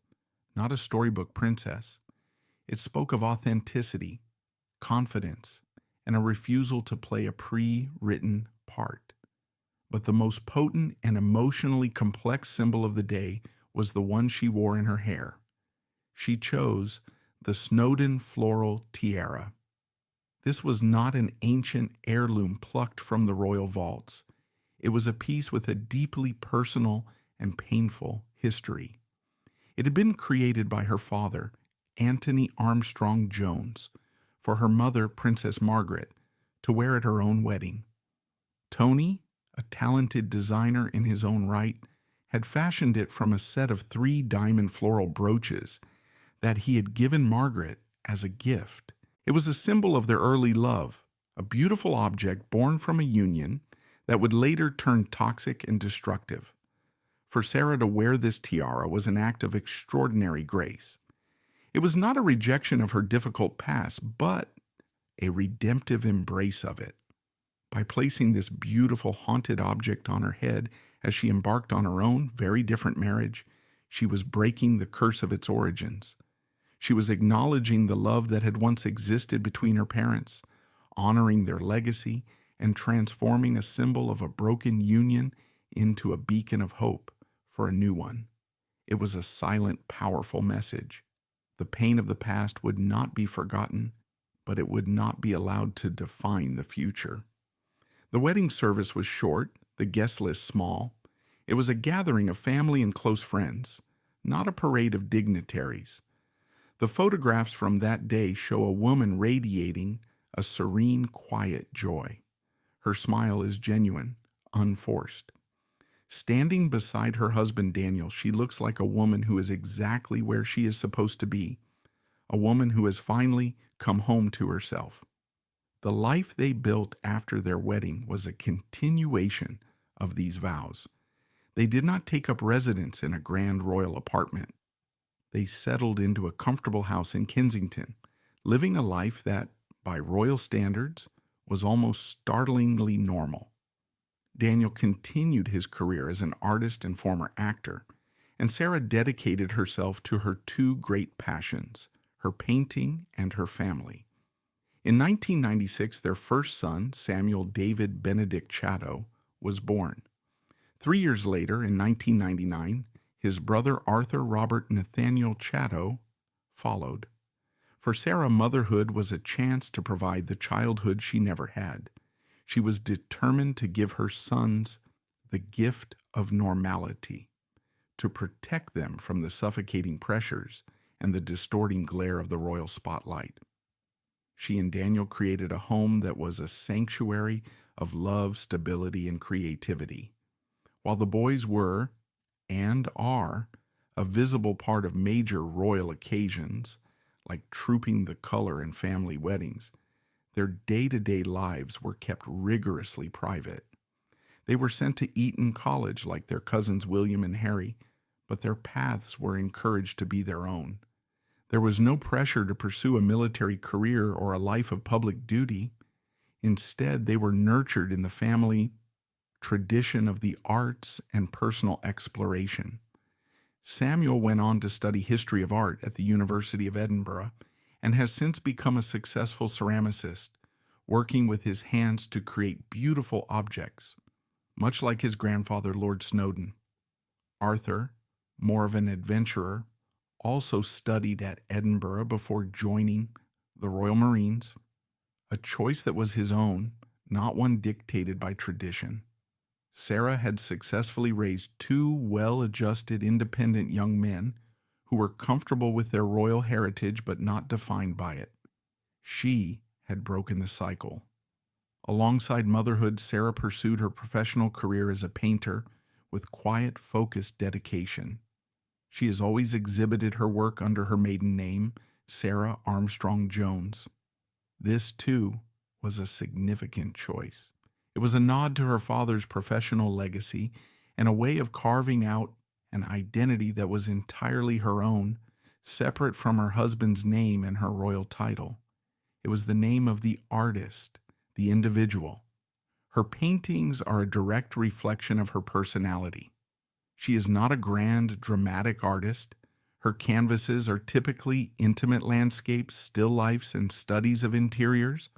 not a storybook princess. It spoke of authenticity, confidence, and a refusal to play a pre-written part. But the most potent and emotionally complex symbol of the day was the one she wore in her hair. She chose the Snowdon floral tiara. This was not an ancient heirloom plucked from the royal vaults. It was a piece with a deeply personal and painful history. It had been created by her father, Anthony Armstrong Jones, for her mother, Princess Margaret, to wear at her own wedding. Tony, a talented designer in his own right, had fashioned it from a set of 3 diamond floral brooches that he had given Margaret as a gift. It was a symbol of their early love, a beautiful object born from a union that would later turn toxic and destructive. For Sarah to wear this tiara was an act of extraordinary grace. It was not a rejection of her difficult past, but a redemptive embrace of it. By placing this beautiful haunted object on her head as she embarked on her own very different marriage, she was breaking the curse of its origins. She was acknowledging the love that had once existed between her parents, honoring their legacy, and transforming a symbol of a broken union into a beacon of hope for a new one. It was a silent, powerful message. The pain of the past would not be forgotten, but it would not be allowed to define the future. The wedding service was short, the guest list small. It was a gathering of family and close friends, not a parade of dignitaries. The photographs from that day show a woman radiating a serene, quiet joy. Her smile is genuine, unforced. Standing beside her husband Daniel, she looks like a woman who is exactly where she is supposed to be, a woman who has finally come home to herself. The life they built after their wedding was a continuation of these vows. They did not take up residence in a grand royal apartment. They settled into a comfortable house in Kensington, living a life that, by royal standards, was almost startlingly normal. Daniel continued his career as an artist and former actor, and Sarah dedicated herself to her 2 great passions, her painting and her family. In 1996, their first son, Samuel David Benedict Chatto, was born. 3 years later, in 1999, his brother Arthur Robert Nathaniel Chatto followed. For Sarah, motherhood was a chance to provide the childhood she never had. She was determined to give her sons the gift of normality, to protect them from the suffocating pressures and the distorting glare of the royal spotlight. She and Daniel created a home that was a sanctuary of love, stability, and creativity. While the boys were, and are, a visible part of major royal occasions, like trooping the color in family weddings, their day-to-day lives were kept rigorously private. They were sent to Eton College like their cousins William and Harry, but their paths were encouraged to be their own. There was no pressure to pursue a military career or a life of public duty. Instead, they were nurtured in the family tradition of the arts and personal exploration. Samuel went on to study history of art at the University of Edinburgh and has since become a successful ceramicist, working with his hands to create beautiful objects, much like his grandfather, Lord Snowdon. Arthur, more of an adventurer, also studied at Edinburgh before joining the Royal Marines, a choice that was his own, not one dictated by tradition. Sarah had successfully raised 2 well-adjusted, independent young men who were comfortable with their royal heritage but not defined by it. She had broken the cycle. Alongside motherhood, Sarah pursued her professional career as a painter with quiet, focused dedication. She has always exhibited her work under her maiden name, Sarah Armstrong Jones. This, too, was a significant choice. It was a nod to her father's professional legacy and a way of carving out an identity that was entirely her own, separate from her husband's name and her royal title. It was the name of the artist, the individual. Her paintings are a direct reflection of her personality. She is not a grand, dramatic artist. Her canvases are typically intimate landscapes, still lifes, and studies of interiors.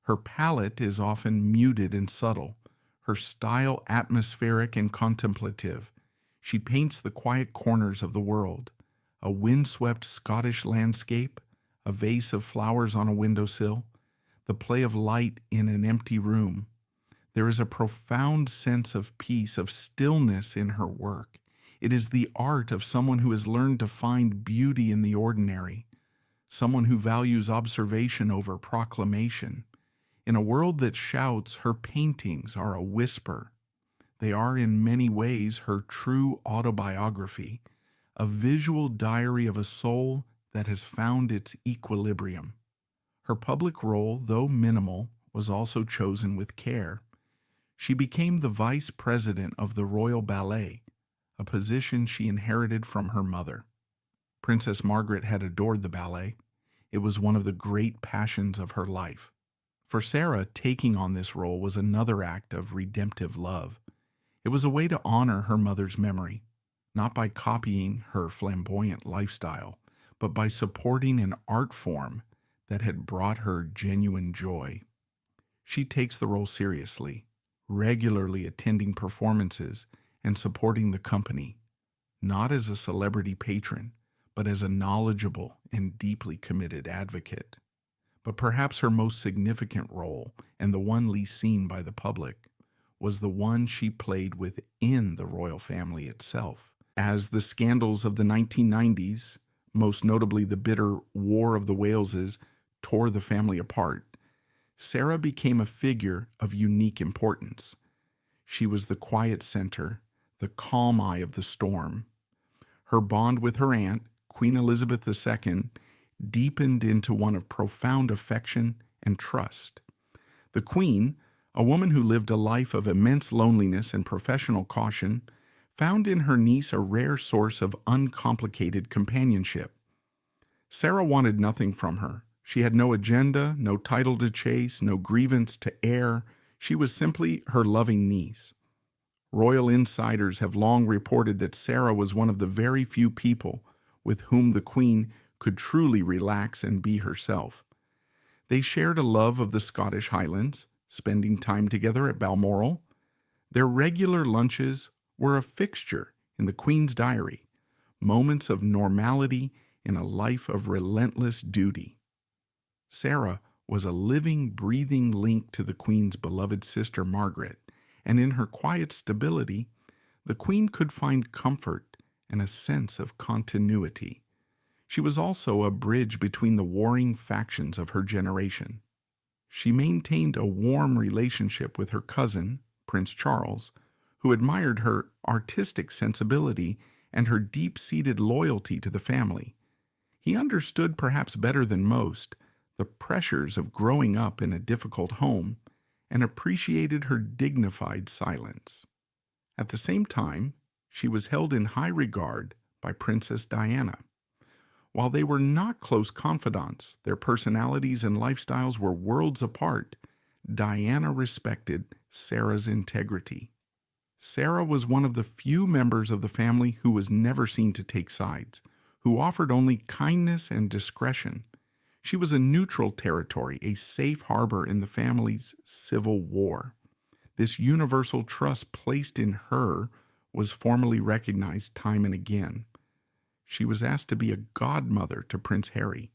Her palette is often muted and subtle, her style atmospheric and contemplative. She paints the quiet corners of the world, a windswept Scottish landscape, a vase of flowers on a windowsill, the play of light in an empty room. There is a profound sense of peace, of stillness in her work. It is the art of someone who has learned to find beauty in the ordinary, someone who values observation over proclamation. In a world that shouts, her paintings are a whisper. They are in many ways her true autobiography, a visual diary of a soul that has found its equilibrium. Her public role, though minimal, was also chosen with care. She became the vice president of the Royal Ballet, a position she inherited from her mother. Princess Margaret had adored the ballet. It was one of the great passions of her life. For Sarah, taking on this role was another act of redemptive love. It was a way to honor her mother's memory, not by copying her flamboyant lifestyle, but by supporting an art form that had brought her genuine joy. She takes the role seriously, regularly attending performances and supporting the company, not as a celebrity patron, but as a knowledgeable and deeply committed advocate. But perhaps her most significant role, and the one least seen by the public, was the one she played within the royal family itself. As the scandals of the 1990s, most notably the bitter War of the Waleses, tore the family apart, Sarah became a figure of unique importance. She was the quiet center, the calm eye of the storm. Her bond with her aunt, Queen Elizabeth II, deepened into one of profound affection and trust. The Queen, a woman who lived a life of immense loneliness and professional caution, found in her niece a rare source of uncomplicated companionship. Sarah wanted nothing from her. She had no agenda, no title to chase, no grievance to air. She was simply her loving niece. Royal insiders have long reported that Sarah was one of the very few people with whom the Queen could truly relax and be herself. They shared a love of the Scottish Highlands, spending time together at Balmoral. Their regular lunches were a fixture in the Queen's diary, moments of normality in a life of relentless duty. Sarah was a living, breathing link to the Queen's beloved sister Margaret, and in her quiet stability, the Queen could find comfort and a sense of continuity. She was also a bridge between the warring factions of her generation. She maintained a warm relationship with her cousin, Prince Charles, who admired her artistic sensibility and her deep-seated loyalty to the family. He understood, perhaps better than most, the pressures of growing up in a difficult home and appreciated her dignified silence. At the same time, she was held in high regard by Princess Diana. While they were not close confidants, their personalities and lifestyles were worlds apart. Diana respected Sarah's integrity. Sarah was one of the few members of the family who was never seen to take sides, who offered only kindness and discretion. She was a neutral territory, a safe harbor in the family's civil war. This universal trust placed in her was formally recognized time and again. She was asked to be a godmother to Prince Harry,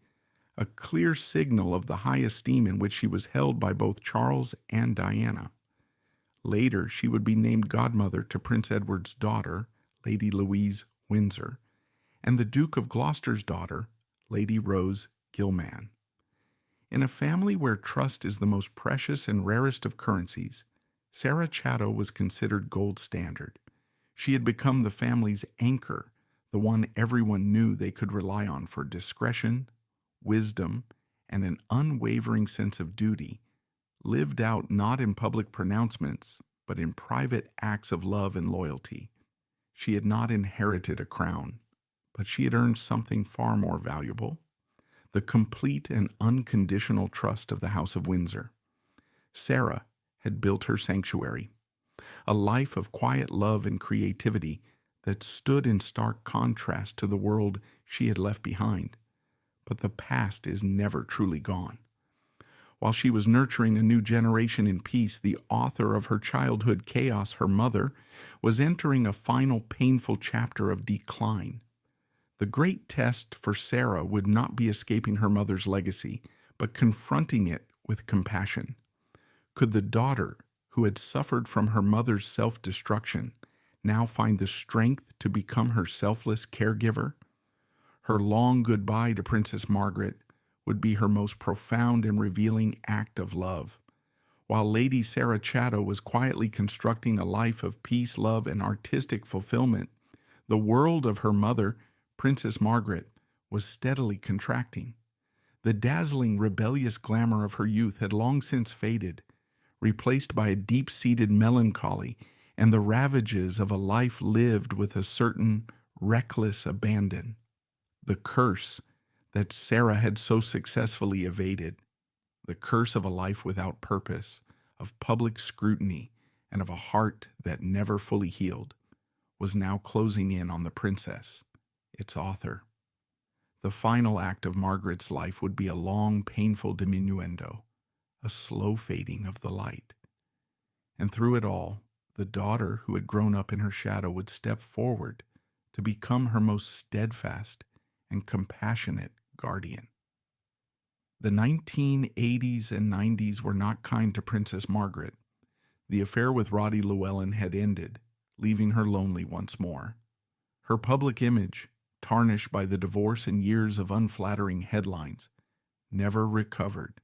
a clear signal of the high esteem in which she was held by both Charles and Diana. Later, she would be named godmother to Prince Edward's daughter, Lady Louise Windsor, and the Duke of Gloucester's daughter, Lady Rose Gilman. In a family where trust is the most precious and rarest of currencies, Sarah Chatto was considered gold standard. She had become the family's anchor, the one everyone knew they could rely on for discretion, wisdom, and an unwavering sense of duty, lived out not in public pronouncements, but in private acts of love and loyalty. She had not inherited a crown, but she had earned something far more valuable: the complete and unconditional trust of the House of Windsor. Sarah had built her sanctuary, a life of quiet love and creativity that stood in stark contrast to the world she had left behind. But the past is never truly gone. While she was nurturing a new generation in peace, the author of her childhood chaos, her mother, was entering a final painful chapter of decline. The great test for Sarah would not be escaping her mother's legacy, but confronting it with compassion. Could the daughter, who had suffered from her mother's self-destruction, now find the strength to become her selfless caregiver? Her long goodbye to Princess Margaret would be her most profound and revealing act of love. While Lady Sarah Chatto was quietly constructing a life of peace, love, and artistic fulfillment, the world of her mother, Princess Margaret, was steadily contracting. The dazzling, rebellious glamour of her youth had long since faded, replaced by a deep-seated melancholy and the ravages of a life lived with a certain reckless abandon. The curse that Sarah had so successfully evaded, the curse of a life without purpose, of public scrutiny, and of a heart that never fully healed, was now closing in on the princess, its author. The final act of Margaret's life would be a long, painful diminuendo, a slow fading of the light. And through it all, the daughter who had grown up in her shadow would step forward to become her most steadfast and compassionate guardian. The 1980s and 90s were not kind to Princess Margaret. The affair with Roddy Llewellyn had ended, leaving her lonely once more. Her public image, tarnished by the divorce and years of unflattering headlines, never recovered.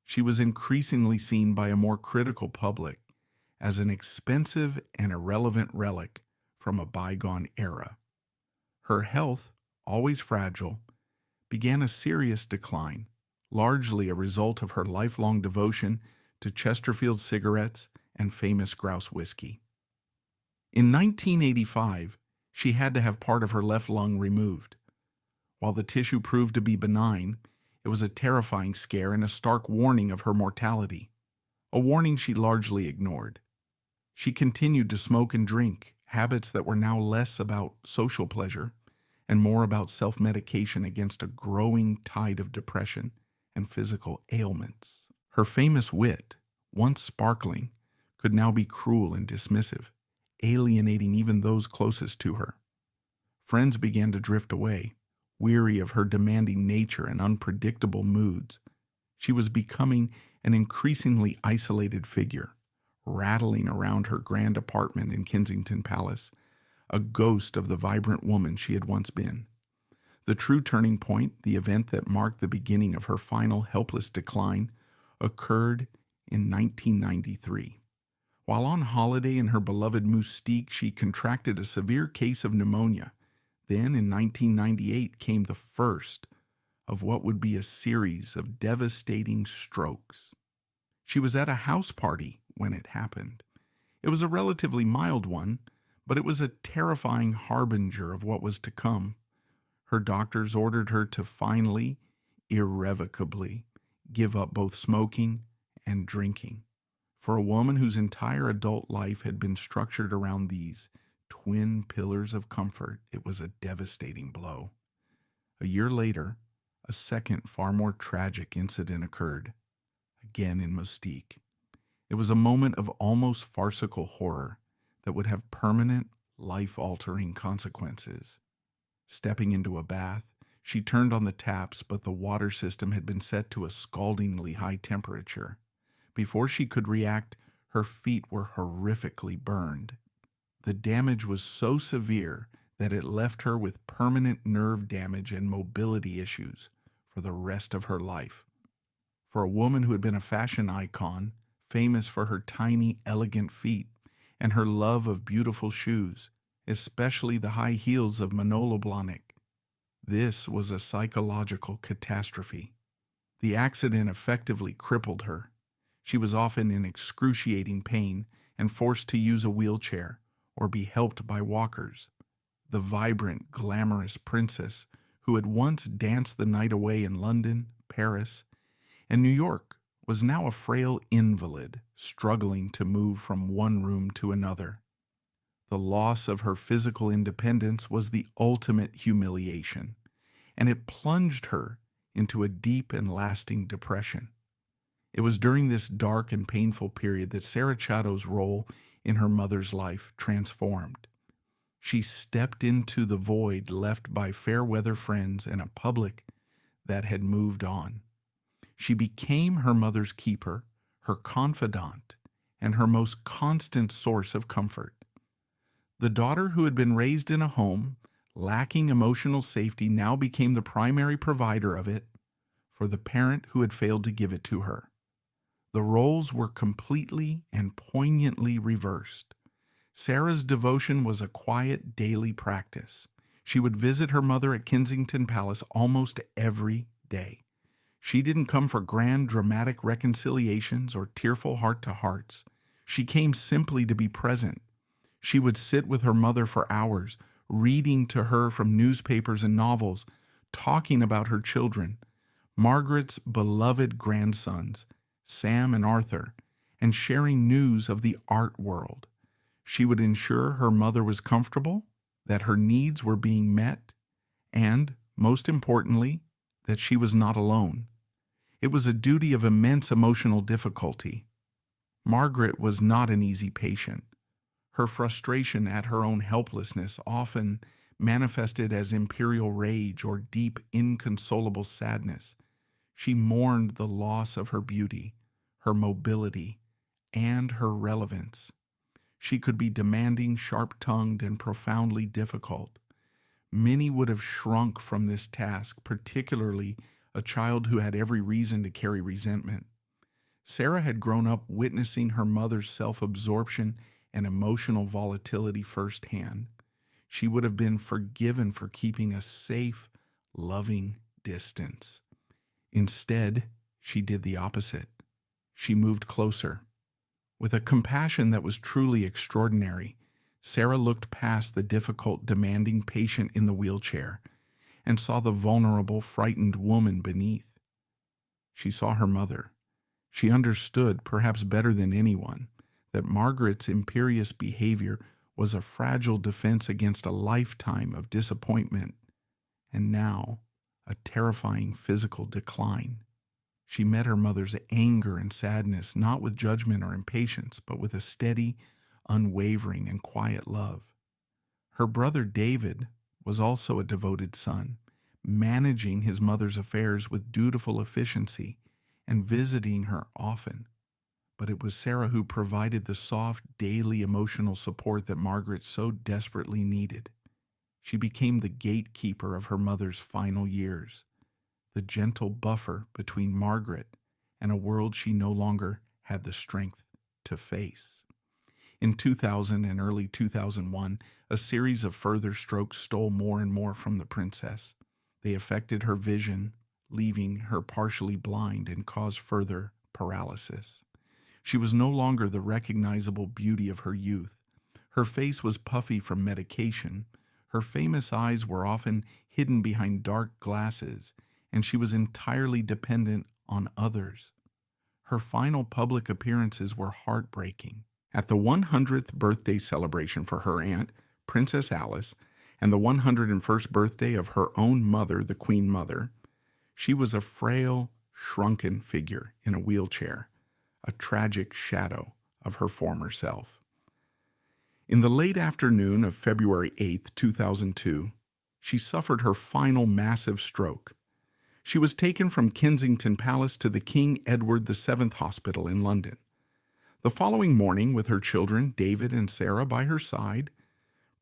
She was increasingly seen by a more critical public as an expensive and irrelevant relic from a bygone era. Her health, always fragile, began a serious decline, largely a result of her lifelong devotion to Chesterfield cigarettes and famous grouse whiskey. In 1985, she had to have part of her left lung removed. While the tissue proved to be benign, it was a terrifying scare and a stark warning of her mortality, a warning she largely ignored. She continued to smoke and drink, habits that were now less about social pleasure and more about self-medication against a growing tide of depression and physical ailments. Her famous wit, once sparkling, could now be cruel and dismissive, alienating even those closest to her. Friends began to drift away, weary of her demanding nature and unpredictable moods. She was becoming an increasingly isolated figure, rattling around her grand apartment in Kensington Palace, a ghost of the vibrant woman she had once been. The true turning point, the event that marked the beginning of her final helpless decline, occurred in 1993. While on holiday in her beloved Moustique, she contracted a severe case of pneumonia. Then, in 1998, came the first of what would be a series of devastating strokes. She was at a house party when it happened. It was a relatively mild one, but it was a terrifying harbinger of what was to come. Her doctors ordered her to finally, irrevocably, give up both smoking and drinking. For a woman whose entire adult life had been structured around these twin pillars of comfort, it was a devastating blow. A year later, a second, far more tragic incident occurred, again in Moustique. It was a moment of almost farcical horror that would have permanent, life-altering consequences. Stepping into a bath, she turned on the taps, but the water system had been set to a scaldingly high temperature. Before she could react, her feet were horrifically burned. The damage was so severe that it left her with permanent nerve damage and mobility issues for the rest of her life. For a woman who had been a fashion icon, famous for her tiny, elegant feet and her love of beautiful shoes, especially the high heels of Manolo Blahnik, this was a psychological catastrophe. The accident effectively crippled her. She was often in excruciating pain and forced to use a wheelchair, or be helped by walkers. The vibrant, glamorous princess who had once danced the night away in London, Paris, and New York was now a frail invalid struggling to move from one room to another. The loss of her physical independence was the ultimate humiliation, and it plunged her into a deep and lasting depression. It was during this dark and painful period that Sarah Chatto's role in her mother's life transformed. She stepped into the void left by fair-weather friends and a public that had moved on. She became her mother's keeper, her confidant, and her most constant source of comfort. The daughter who had been raised in a home lacking emotional safety now became the primary provider of it for the parent who had failed to give it to her. The roles were completely and poignantly reversed. Sarah's devotion was a quiet daily practice. She would visit her mother at Kensington Palace almost every day. She didn't come for grand, dramatic reconciliations or tearful heart-to-hearts. She came simply to be present. She would sit with her mother for hours, reading to her from newspapers and novels, talking about her children, Margaret's beloved grandsons, Sam and Arthur, and sharing news of the art world. She would ensure her mother was comfortable, that her needs were being met, and, most importantly, that she was not alone. It was a duty of immense emotional difficulty. Margaret was not an easy patient. Her frustration at her own helplessness often manifested as imperial rage or deep, inconsolable sadness. She mourned the loss of her beauty, her mobility, and her relevance. She could be demanding, sharp-tongued, and profoundly difficult. Many would have shrunk from this task, particularly a child who had every reason to carry resentment. Sarah had grown up witnessing her mother's self-absorption and emotional volatility firsthand. She would have been forgiven for keeping a safe, loving distance. Instead, she did the opposite. She moved closer. With a compassion that was truly extraordinary, Sarah looked past the difficult, demanding patient in the wheelchair and saw the vulnerable, frightened woman beneath. She saw her mother. She understood, perhaps better than anyone, that Margaret's imperious behavior was a fragile defense against a lifetime of disappointment, and now a terrifying physical decline. She met her mother's anger and sadness not with judgment or impatience, but with a steady, unwavering, and quiet love. Her brother David was also a devoted son, managing his mother's affairs with dutiful efficiency and visiting her often. But it was Sarah who provided the soft, daily emotional support that Margaret so desperately needed. She became the gatekeeper of her mother's final years, the gentle buffer between Margaret and a world she no longer had the strength to face. In 2000 and early 2001, a series of further strokes stole more and more from the princess. They affected her vision, leaving her partially blind and caused further paralysis. She was no longer the recognizable beauty of her youth. Her face was puffy from medication. Her famous eyes were often hidden behind dark glasses, and she was entirely dependent on others. Her final public appearances were heartbreaking. At the 100th birthday celebration for her aunt, Princess Alice, and the 101st birthday of her own mother, the Queen Mother, she was a frail, shrunken figure in a wheelchair, a tragic shadow of her former self. In the late afternoon of February 8, 2002, she suffered her final massive stroke. She was taken from Kensington Palace to the King Edward VII Hospital in London. The following morning, with her children, David and Sarah, by her side,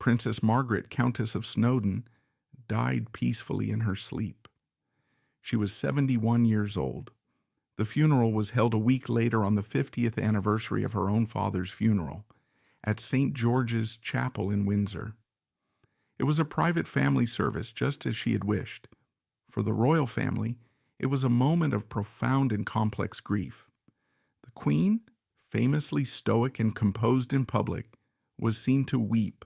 Princess Margaret, Countess of Snowdon, died peacefully in her sleep. She was 71 years old. The funeral was held a week later on the 50th anniversary of her own father's funeral at St. George's Chapel in Windsor. It was a private family service, just as she had wished. For the royal family, it was a moment of profound and complex grief. The Queen, famously stoic and composed in public, was seen to weep,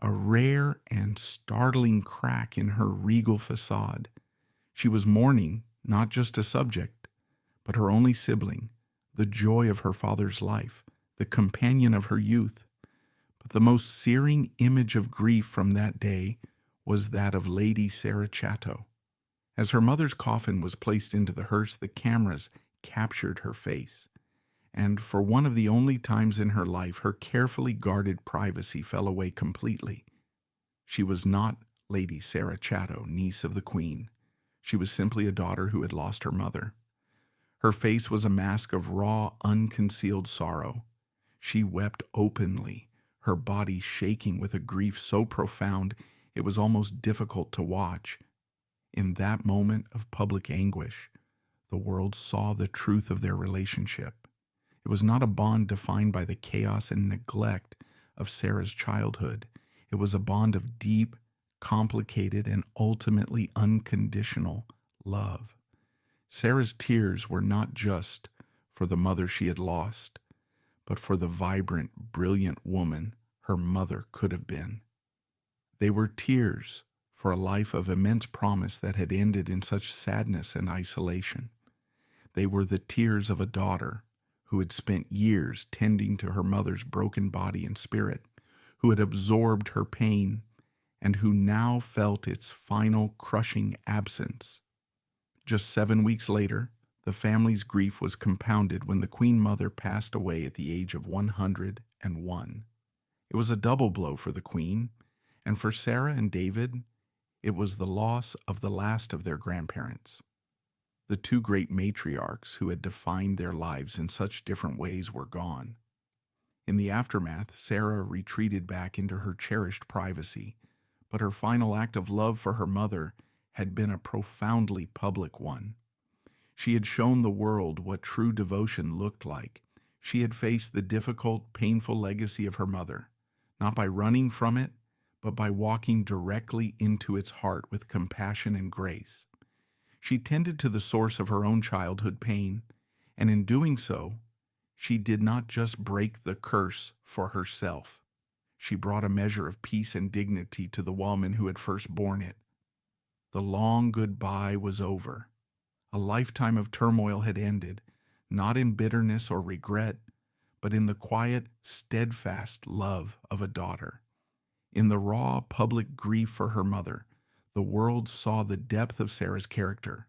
a rare and startling crack in her regal facade. She was mourning not just a subject, but her only sibling, the joy of her father's life, the companion of her youth. But the most searing image of grief from that day was that of Lady Sarah Chatto. As her mother's coffin was placed into the hearse, the cameras captured her face, and for one of the only times in her life, her carefully guarded privacy fell away completely. She was not Lady Sarah Chatto, niece of the Queen. She was simply a daughter who had lost her mother. Her face was a mask of raw, unconcealed sorrow. She wept openly, her body shaking with a grief so profound it was almost difficult to watch. In that moment of public anguish, the world saw the truth of their relationship. It was not a bond defined by the chaos and neglect of Sarah's childhood. It was a bond of deep, complicated, and ultimately unconditional love. Sarah's tears were not just for the mother she had lost, but for the vibrant, brilliant woman her mother could have been. They were tears for a life of immense promise that had ended in such sadness and isolation. They were the tears of a daughter who had spent years tending to her mother's broken body and spirit, who had absorbed her pain, and who now felt its final crushing absence. Just 7 weeks later, the family's grief was compounded when the Queen Mother passed away at the age of 101. It was a double blow for the Queen, and for Sarah and David, it was the loss of the last of their grandparents. The two great matriarchs who had defined their lives in such different ways were gone. In the aftermath, Sarah retreated back into her cherished privacy, but her final act of love for her mother had been a profoundly public one. She had shown the world what true devotion looked like. She had faced the difficult, painful legacy of her mother, not by running from it, but by walking directly into its heart with compassion and grace. She tended to the source of her own childhood pain, and in doing so, she did not just break the curse for herself. She brought a measure of peace and dignity to the woman who had first borne it. The long goodbye was over. A lifetime of turmoil had ended, not in bitterness or regret, but in the quiet, steadfast love of a daughter. In the raw, public grief for her mother, the world saw the depth of Sarah's character,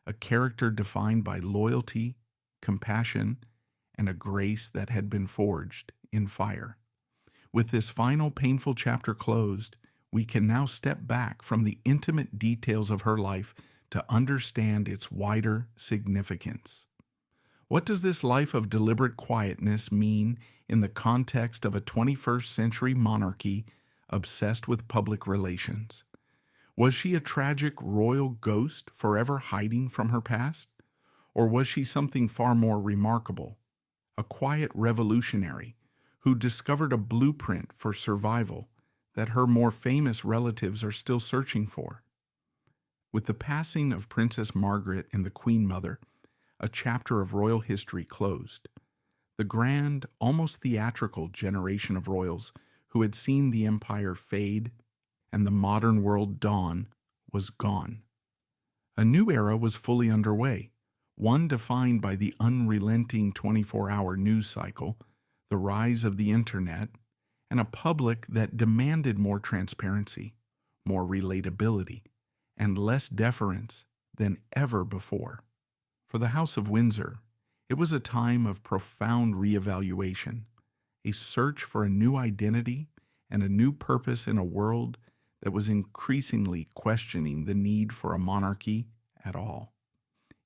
a character defined by loyalty, compassion, and a grace that had been forged in fire. With this final painful chapter closed, we can now step back from the intimate details of her life to understand its wider significance. What does this life of deliberate quietness mean in the context of a 21st century monarchy obsessed with public relations? Was she a tragic royal ghost forever hiding from her past? Or was she something far more remarkable, a quiet revolutionary who discovered a blueprint for survival that her more famous relatives are still searching for? With the passing of Princess Margaret and the Queen Mother, a chapter of royal history closed. The grand, almost theatrical generation of royals who had seen the empire fade and the modern world dawn was gone. A new era was fully underway, one defined by the unrelenting 24-hour news cycle, the rise of the internet, and a public that demanded more transparency, more relatability, and less deference than ever before. For the House of Windsor, it was a time of profound reevaluation, a search for a new identity and a new purpose in a world that was increasingly questioning the need for a monarchy at all.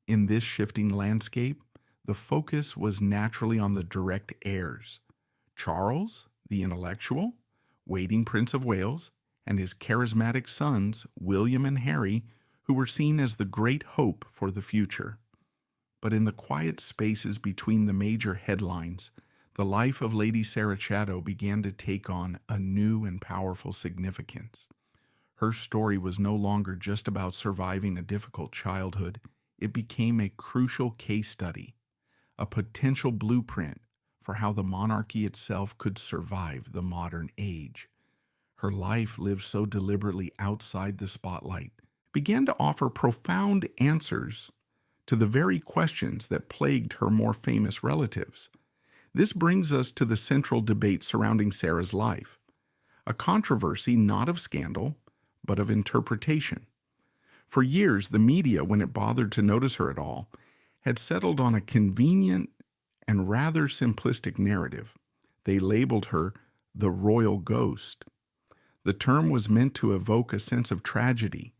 In this shifting landscape, the focus was naturally on the direct heirs, Charles, the intellectual, waiting Prince of Wales, and his charismatic sons, William and Harry, who were seen as the great hope for the future. But in the quiet spaces between the major headlines, the life of Lady Sarah Chatto began to take on a new and powerful significance. Her story was no longer just about surviving a difficult childhood. It became a crucial case study, a potential blueprint for how the monarchy itself could survive the modern age. Her life, lived so deliberately outside the spotlight, began to offer profound answers to the very questions that plagued her more famous relatives. This brings us to the central debate surrounding Sarah's life, a controversy not of scandal, but of interpretation. For years, the media, when it bothered to notice her at all, had settled on a convenient and rather simplistic narrative. They labeled her the royal ghost. The term was meant to evoke a sense of tragedy,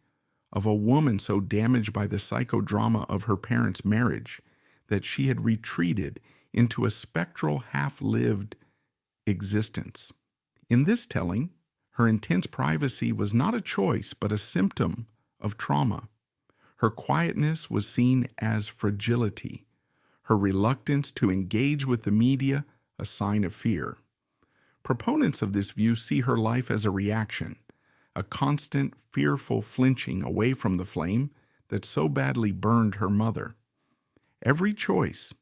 of a woman so damaged by the psychodrama of her parents' marriage that she had retreated into a spectral, half-lived existence. In this telling, her intense privacy was not a choice but a symptom of trauma. Her quietness was seen as fragility, her reluctance to engage with the media a sign of fear. Proponents of this view see her life as a reaction, a constant, fearful flinching away from the flame that so badly burned her mother. Every choice,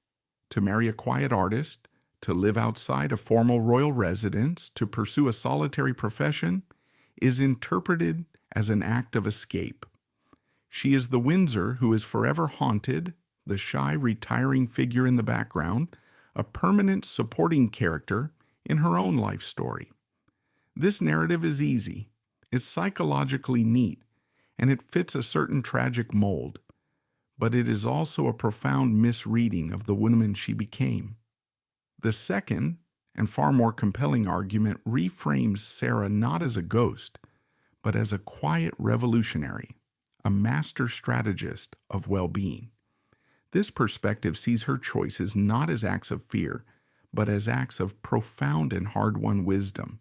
to marry a quiet artist, to live outside a formal royal residence, to pursue a solitary profession, is interpreted as an act of escape. She is the Windsor who is forever haunted, the shy, retiring figure in the background, a permanent supporting character in her own life story. This narrative is easy, it's psychologically neat, and it fits a certain tragic mold, but it is also a profound misreading of the woman she became. The second, and far more compelling argument reframes Sarah not as a ghost, but as a quiet revolutionary, a master strategist of well-being. This perspective sees her choices not as acts of fear, but as acts of profound and hard-won wisdom.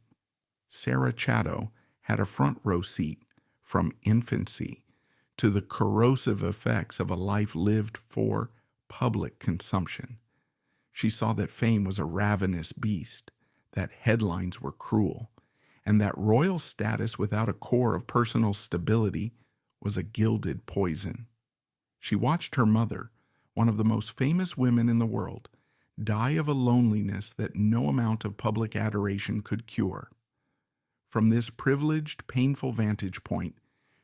Sarah Chatto had a front-row seat from infancy to the corrosive effects of a life lived for public consumption. She saw that fame was a ravenous beast, that headlines were cruel, and that royal status without a core of personal stability was a gilded poison. She watched her mother, one of the most famous women in the world, die of a loneliness that no amount of public adoration could cure. From this privileged, painful vantage point,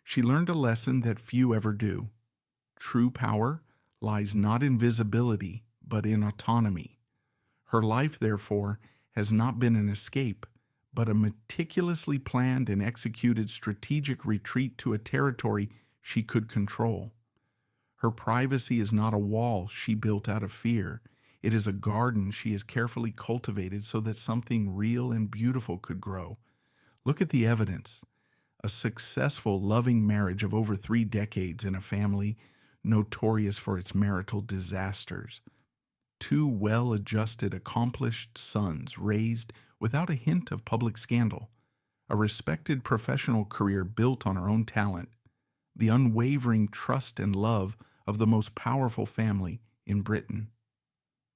she learned a lesson that few ever do. True power lies not in visibility, but in autonomy. Her life, therefore, has not been an escape, but a meticulously planned and executed strategic retreat to a territory she could control. Her privacy is not a wall she built out of fear. It is a garden she has carefully cultivated so that something real and beautiful could grow. Look at the evidence. A successful, loving marriage of over 3 decades in a family notorious for its marital disasters. 2 well-adjusted, accomplished sons raised without a hint of public scandal. A respected professional career built on her own talent. The unwavering trust and love of the most powerful family in Britain.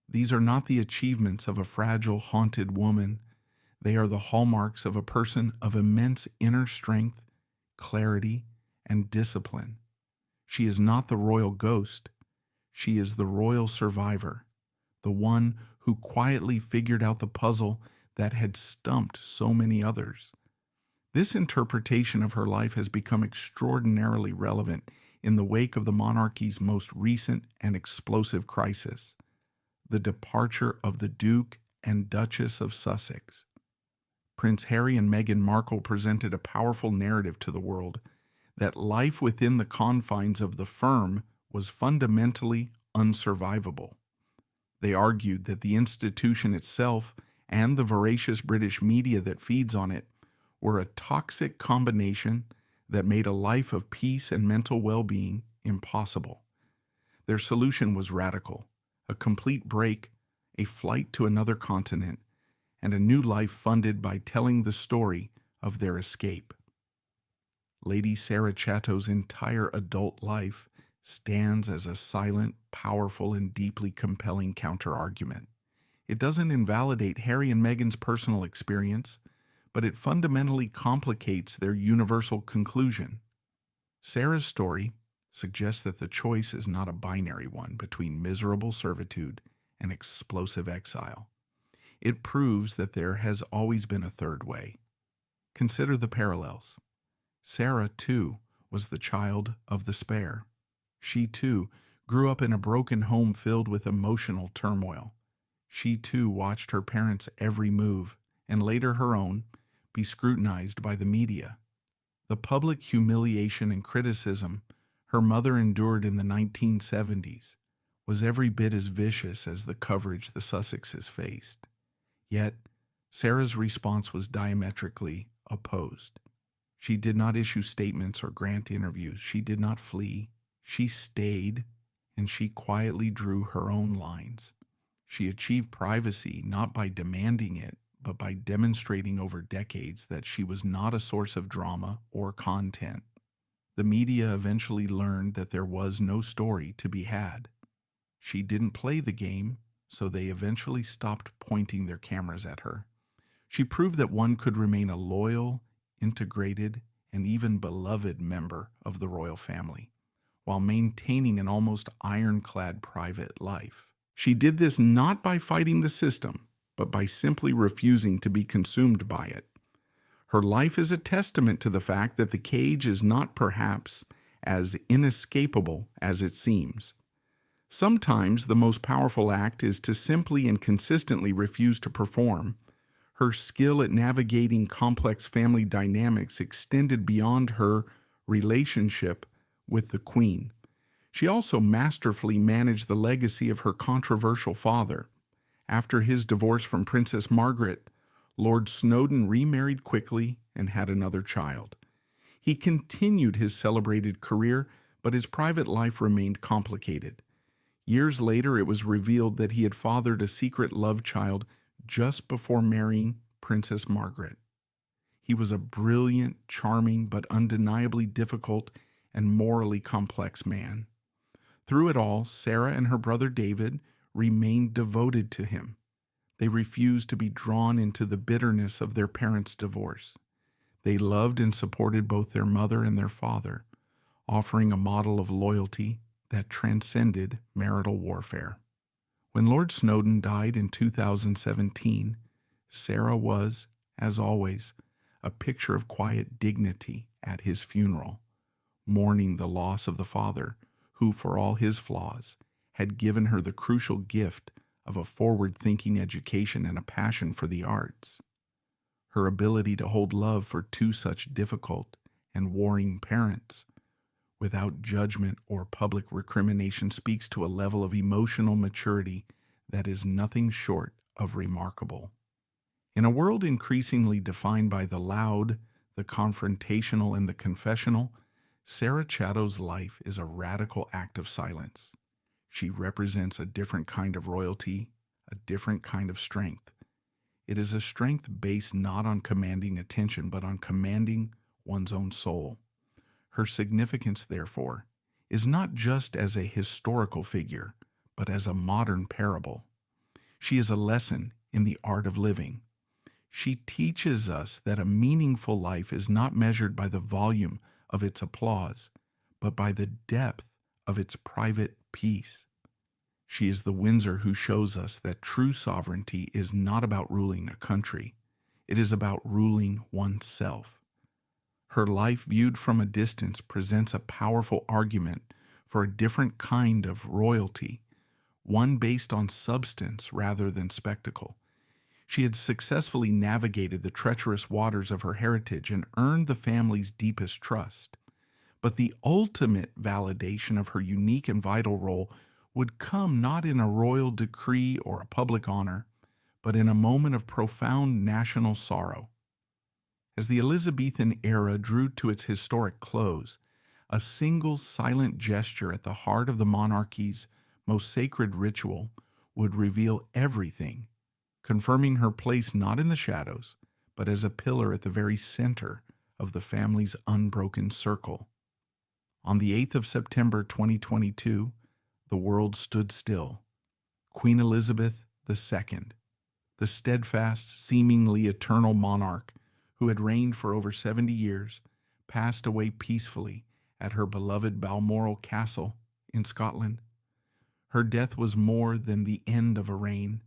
These are not the achievements of a fragile, haunted woman. They are the hallmarks of a person of immense inner strength, clarity, and discipline. She is not the royal ghost. She is the royal survivor, the one who quietly figured out the puzzle that had stumped so many others. This interpretation of her life has become extraordinarily relevant in the wake of the monarchy's most recent and explosive crisis, the departure of the Duke and Duchess of Sussex. Prince Harry and Meghan Markle presented a powerful narrative to the world that life within the confines of the firm was fundamentally unsurvivable. They argued that the institution itself and the voracious British media that feeds on it were a toxic combination that made a life of peace and mental well-being impossible. Their solution was radical: a complete break, a flight to another continent, and a new life funded by telling the story of their escape. Lady Sarah Chatto's entire adult life stands as a silent, powerful, and deeply compelling counter-argument. It doesn't invalidate Harry and Meghan's personal experience, but it fundamentally complicates their universal conclusion. Sarah's story suggests that the choice is not a binary one between miserable servitude and explosive exile. It proves that there has always been a third way. Consider the parallels. Sarah, too, was the child of the spare. She, too, grew up in a broken home filled with emotional turmoil. She, too, watched her parents' every move, and later her own, be scrutinized by the media. The public humiliation and criticism her mother endured in the 1970s was every bit as vicious as the coverage the Sussexes faced. Yet, Sarah's response was diametrically opposed. She did not issue statements or grant interviews. She did not flee. She stayed, and she quietly drew her own lines. She achieved privacy not by demanding it, but by demonstrating over decades that she was not a source of drama or content. The media eventually learned that there was no story to be had. She didn't play the game, so they eventually stopped pointing their cameras at her. She proved that one could remain a loyal, integrated, and even beloved member of the royal family, while maintaining an almost ironclad private life. She did this not by fighting the system, but by simply refusing to be consumed by it. Her life is a testament to the fact that the cage is not perhaps as inescapable as it seems. Sometimes the most powerful act is to simply and consistently refuse to perform. Her skill at navigating complex family dynamics extended beyond her relationship with the Queen. She also masterfully managed the legacy of her controversial father. After his divorce from Princess Margaret, Lord Snowdon remarried quickly and had another child. He continued his celebrated career, but his private life remained complicated. Years later, it was revealed that he had fathered a secret love child just before marrying Princess Margaret. He was a brilliant, charming, but undeniably difficult and morally complex man. Through it all, Sarah and her brother David remained devoted to him. They refused to be drawn into the bitterness of their parents' divorce. They loved and supported both their mother and their father, offering a model of loyalty that transcended marital warfare. When Lord Snowdon died in 2017, Sarah was, as always, a picture of quiet dignity at his funeral, mourning the loss of the father who, for all his flaws, had given her the crucial gift of a forward-thinking education and a passion for the arts. Her ability to hold love for two such difficult and warring parents without judgment or public recrimination speaks to a level of emotional maturity that is nothing short of remarkable. In a world increasingly defined by the loud, the confrontational, and the confessional, Sarah Chatto's life is a radical act of silence. She represents a different kind of royalty, a different kind of strength. It is a strength based not on commanding attention, but on commanding one's own soul. Her significance, therefore, is not just as a historical figure, but as a modern parable. She is a lesson in the art of living. She teaches us that a meaningful life is not measured by the volume of its applause, but by the depth of its private peace. She is the Windsor who shows us that true sovereignty is not about ruling a country. It is about ruling oneself. Her life viewed from a distance presents a powerful argument for a different kind of royalty, one based on substance rather than spectacle. She had successfully navigated the treacherous waters of her heritage and earned the family's deepest trust. But the ultimate validation of her unique and vital role would come not in a royal decree or a public honor, but in a moment of profound national sorrow. As the Elizabethan era drew to its historic close, a single silent gesture at the heart of the monarchy's most sacred ritual would reveal everything, confirming her place not in the shadows, but as a pillar at the very center of the family's unbroken circle. On the 8th of September 2022, the world stood still. Queen Elizabeth II, the steadfast, seemingly eternal monarch who had reigned for over 70 years, passed away peacefully at her beloved Balmoral Castle in Scotland. Her death was more than the end of a reign.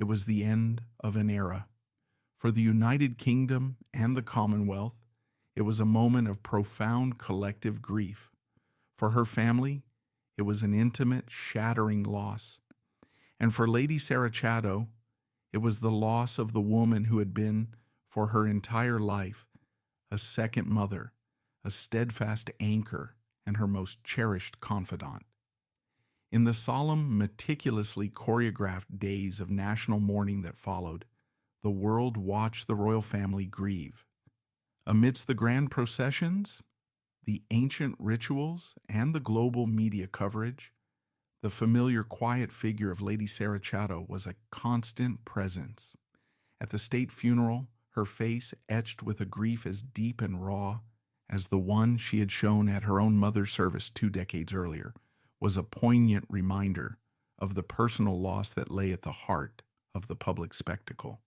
It was the end of an era. For the United Kingdom and the Commonwealth, it was a moment of profound collective grief. For her family, it was an intimate, shattering loss. And for Lady Sarah Chatto, it was the loss of the woman who had been, for her entire life, a second mother, a steadfast anchor, and her most cherished confidant. In the solemn, meticulously choreographed days of national mourning that followed, the world watched the royal family grieve. Amidst the grand processions, the ancient rituals, and the global media coverage, the familiar quiet figure of Lady Sarah Chatto was a constant presence. At the state funeral, her face etched with a grief as deep and raw as the one she had shown at her own mother's service 2 decades earlier, was a poignant reminder of the personal loss that lay at the heart of the public spectacle.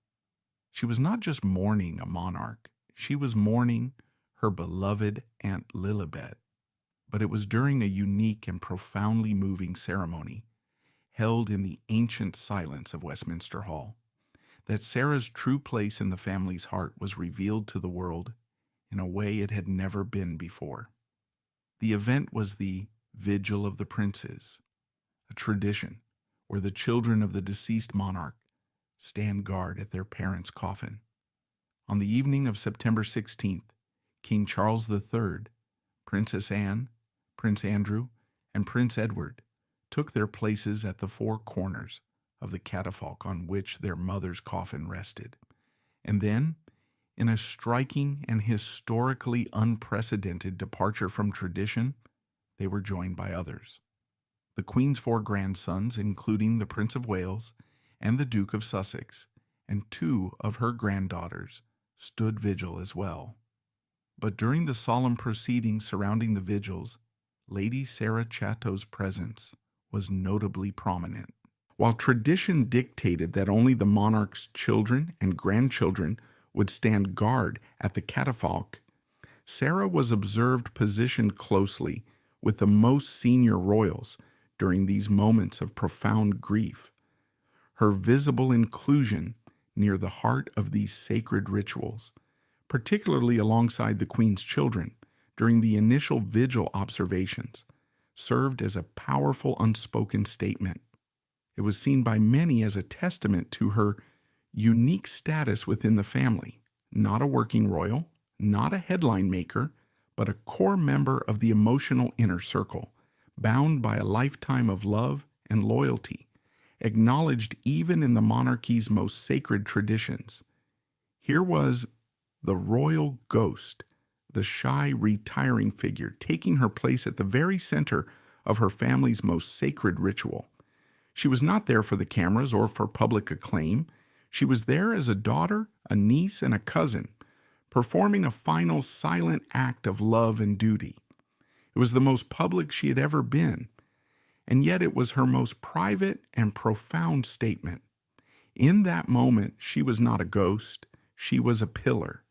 She was not just mourning a monarch, she was mourning her beloved Aunt Lilibet. But it was during a unique and profoundly moving ceremony, held in the ancient silence of Westminster Hall, that Sarah's true place in the family's heart was revealed to the world in a way it had never been before. The event was the Vigil of the Princes, a tradition where the children of the deceased monarch stand guard at their parents' coffin. On the evening of September 16th, King Charles III, Princess Anne, Prince Andrew, and Prince Edward took their places at the 4 corners of the catafalque on which their mother's coffin rested. And then, in a striking and historically unprecedented departure from tradition, they were joined by others. The Queen's 4 grandsons, including the Prince of Wales and the Duke of Sussex, and 2 of her granddaughters, stood vigil as well. But during the solemn proceedings surrounding the vigils, Lady Sarah Chatto's presence was notably prominent. While tradition dictated that only the monarch's children and grandchildren would stand guard at the catafalque, Sarah was observed positioned closely with the most senior royals during these moments of profound grief. Her visible inclusion near the heart of these sacred rituals, particularly alongside the Queen's children during the initial vigil observations, served as a powerful unspoken statement. It was seen by many as a testament to her unique status within the family, not a working royal, not a headline maker, but a core member of the emotional inner circle, bound by a lifetime of love and loyalty, acknowledged even in the monarchy's most sacred traditions. Here was the royal ghost, the shy, retiring figure, taking her place at the very center of her family's most sacred ritual. She was not there for the cameras or for public acclaim. She was there as a daughter, a niece, and a cousin, performing a final silent act of love and duty. It was the most public she had ever been, and yet it was her most private and profound statement. In that moment, she was not a ghost, she was a pillar.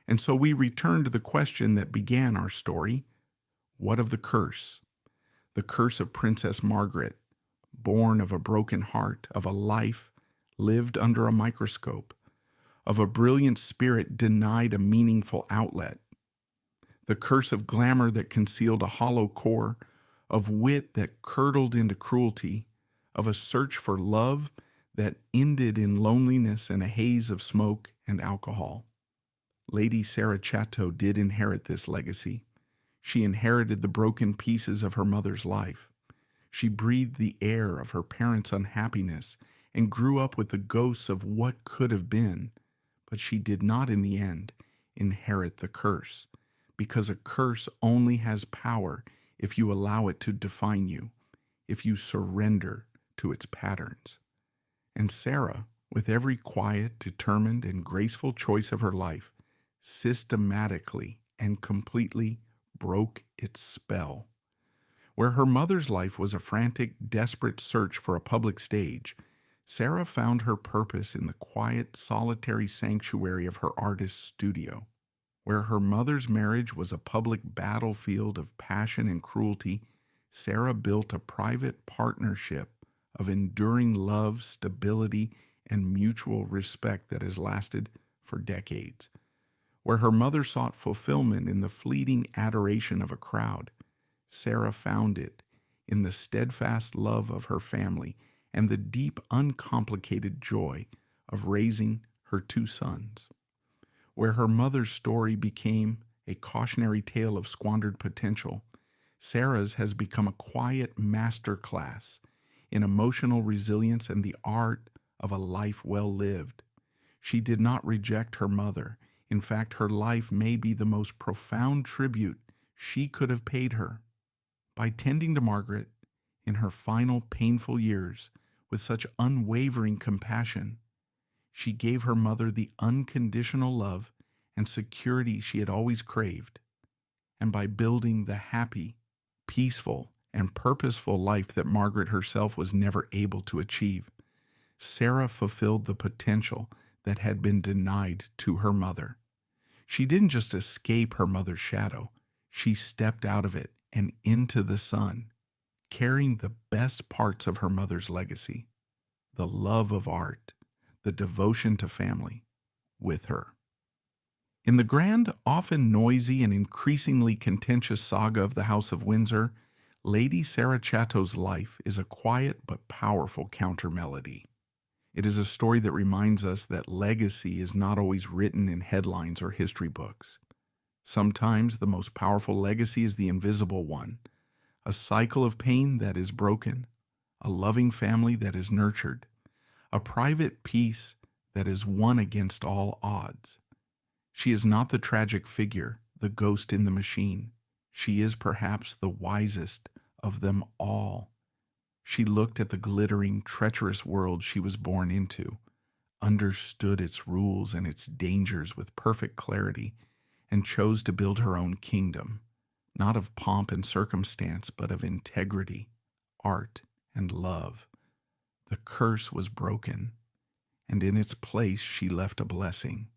And so we return to the question that began our story: what of the curse? The curse of Princess Margaret, born of a broken heart, of a life lived under a microscope, of a brilliant spirit denied a meaningful outlet. The curse of glamour that concealed a hollow core, of wit that curdled into cruelty, of a search for love that ended in loneliness and a haze of smoke and alcohol. Lady Sarah Chatto did inherit this legacy. She inherited the broken pieces of her mother's life. She breathed the air of her parents' unhappiness and grew up with the ghosts of what could have been. But she did not, in the end, inherit the curse, because a curse only has power if you allow it to define you, if you surrender to its patterns. And Sarah, with every quiet, determined, and graceful choice of her life, systematically and completely broke its spell. Where her mother's life was a frantic, desperate search for a public stage, Sarah found her purpose in the quiet, solitary sanctuary of her artist's studio. Where her mother's marriage was a public battlefield of passion and cruelty, Sarah built a private partnership of enduring love, stability, and mutual respect that has lasted for decades. Where her mother sought fulfillment in the fleeting adoration of a crowd, Sarah found it in the steadfast love of her family and the deep, uncomplicated joy of raising her two sons. Where her mother's story became a cautionary tale of squandered potential, Sarah's has become a quiet master class in emotional resilience and the art of a life well lived. She did not reject her mother. In fact, her life may be the most profound tribute she could have paid her. By tending to Margaret in her final painful years with such unwavering compassion, she gave her mother the unconditional love and security she had always craved. And by building the happy, peaceful, and purposeful life that Margaret herself was never able to achieve, Sarah fulfilled the potential that had been denied to her mother. She didn't just escape her mother's shadow, she stepped out of it and into the sun, carrying the best parts of her mother's legacy, the love of art, the devotion to family, with her. In the grand, often noisy and increasingly contentious saga of the House of Windsor, Lady Sarah Chatto's life is a quiet but powerful counter-melody. It is a story that reminds us that legacy is not always written in headlines or history books. Sometimes the most powerful legacy is the invisible one, a cycle of pain that is broken, a loving family that is nurtured, a private peace that is won against all odds. She is not the tragic figure, the ghost in the machine. She is perhaps the wisest of them all. She looked at the glittering, treacherous world she was born into, understood its rules and its dangers with perfect clarity, and chose to build her own kingdom, not of pomp and circumstance, but of integrity, art, and love. The curse was broken, and in its place she left a blessing.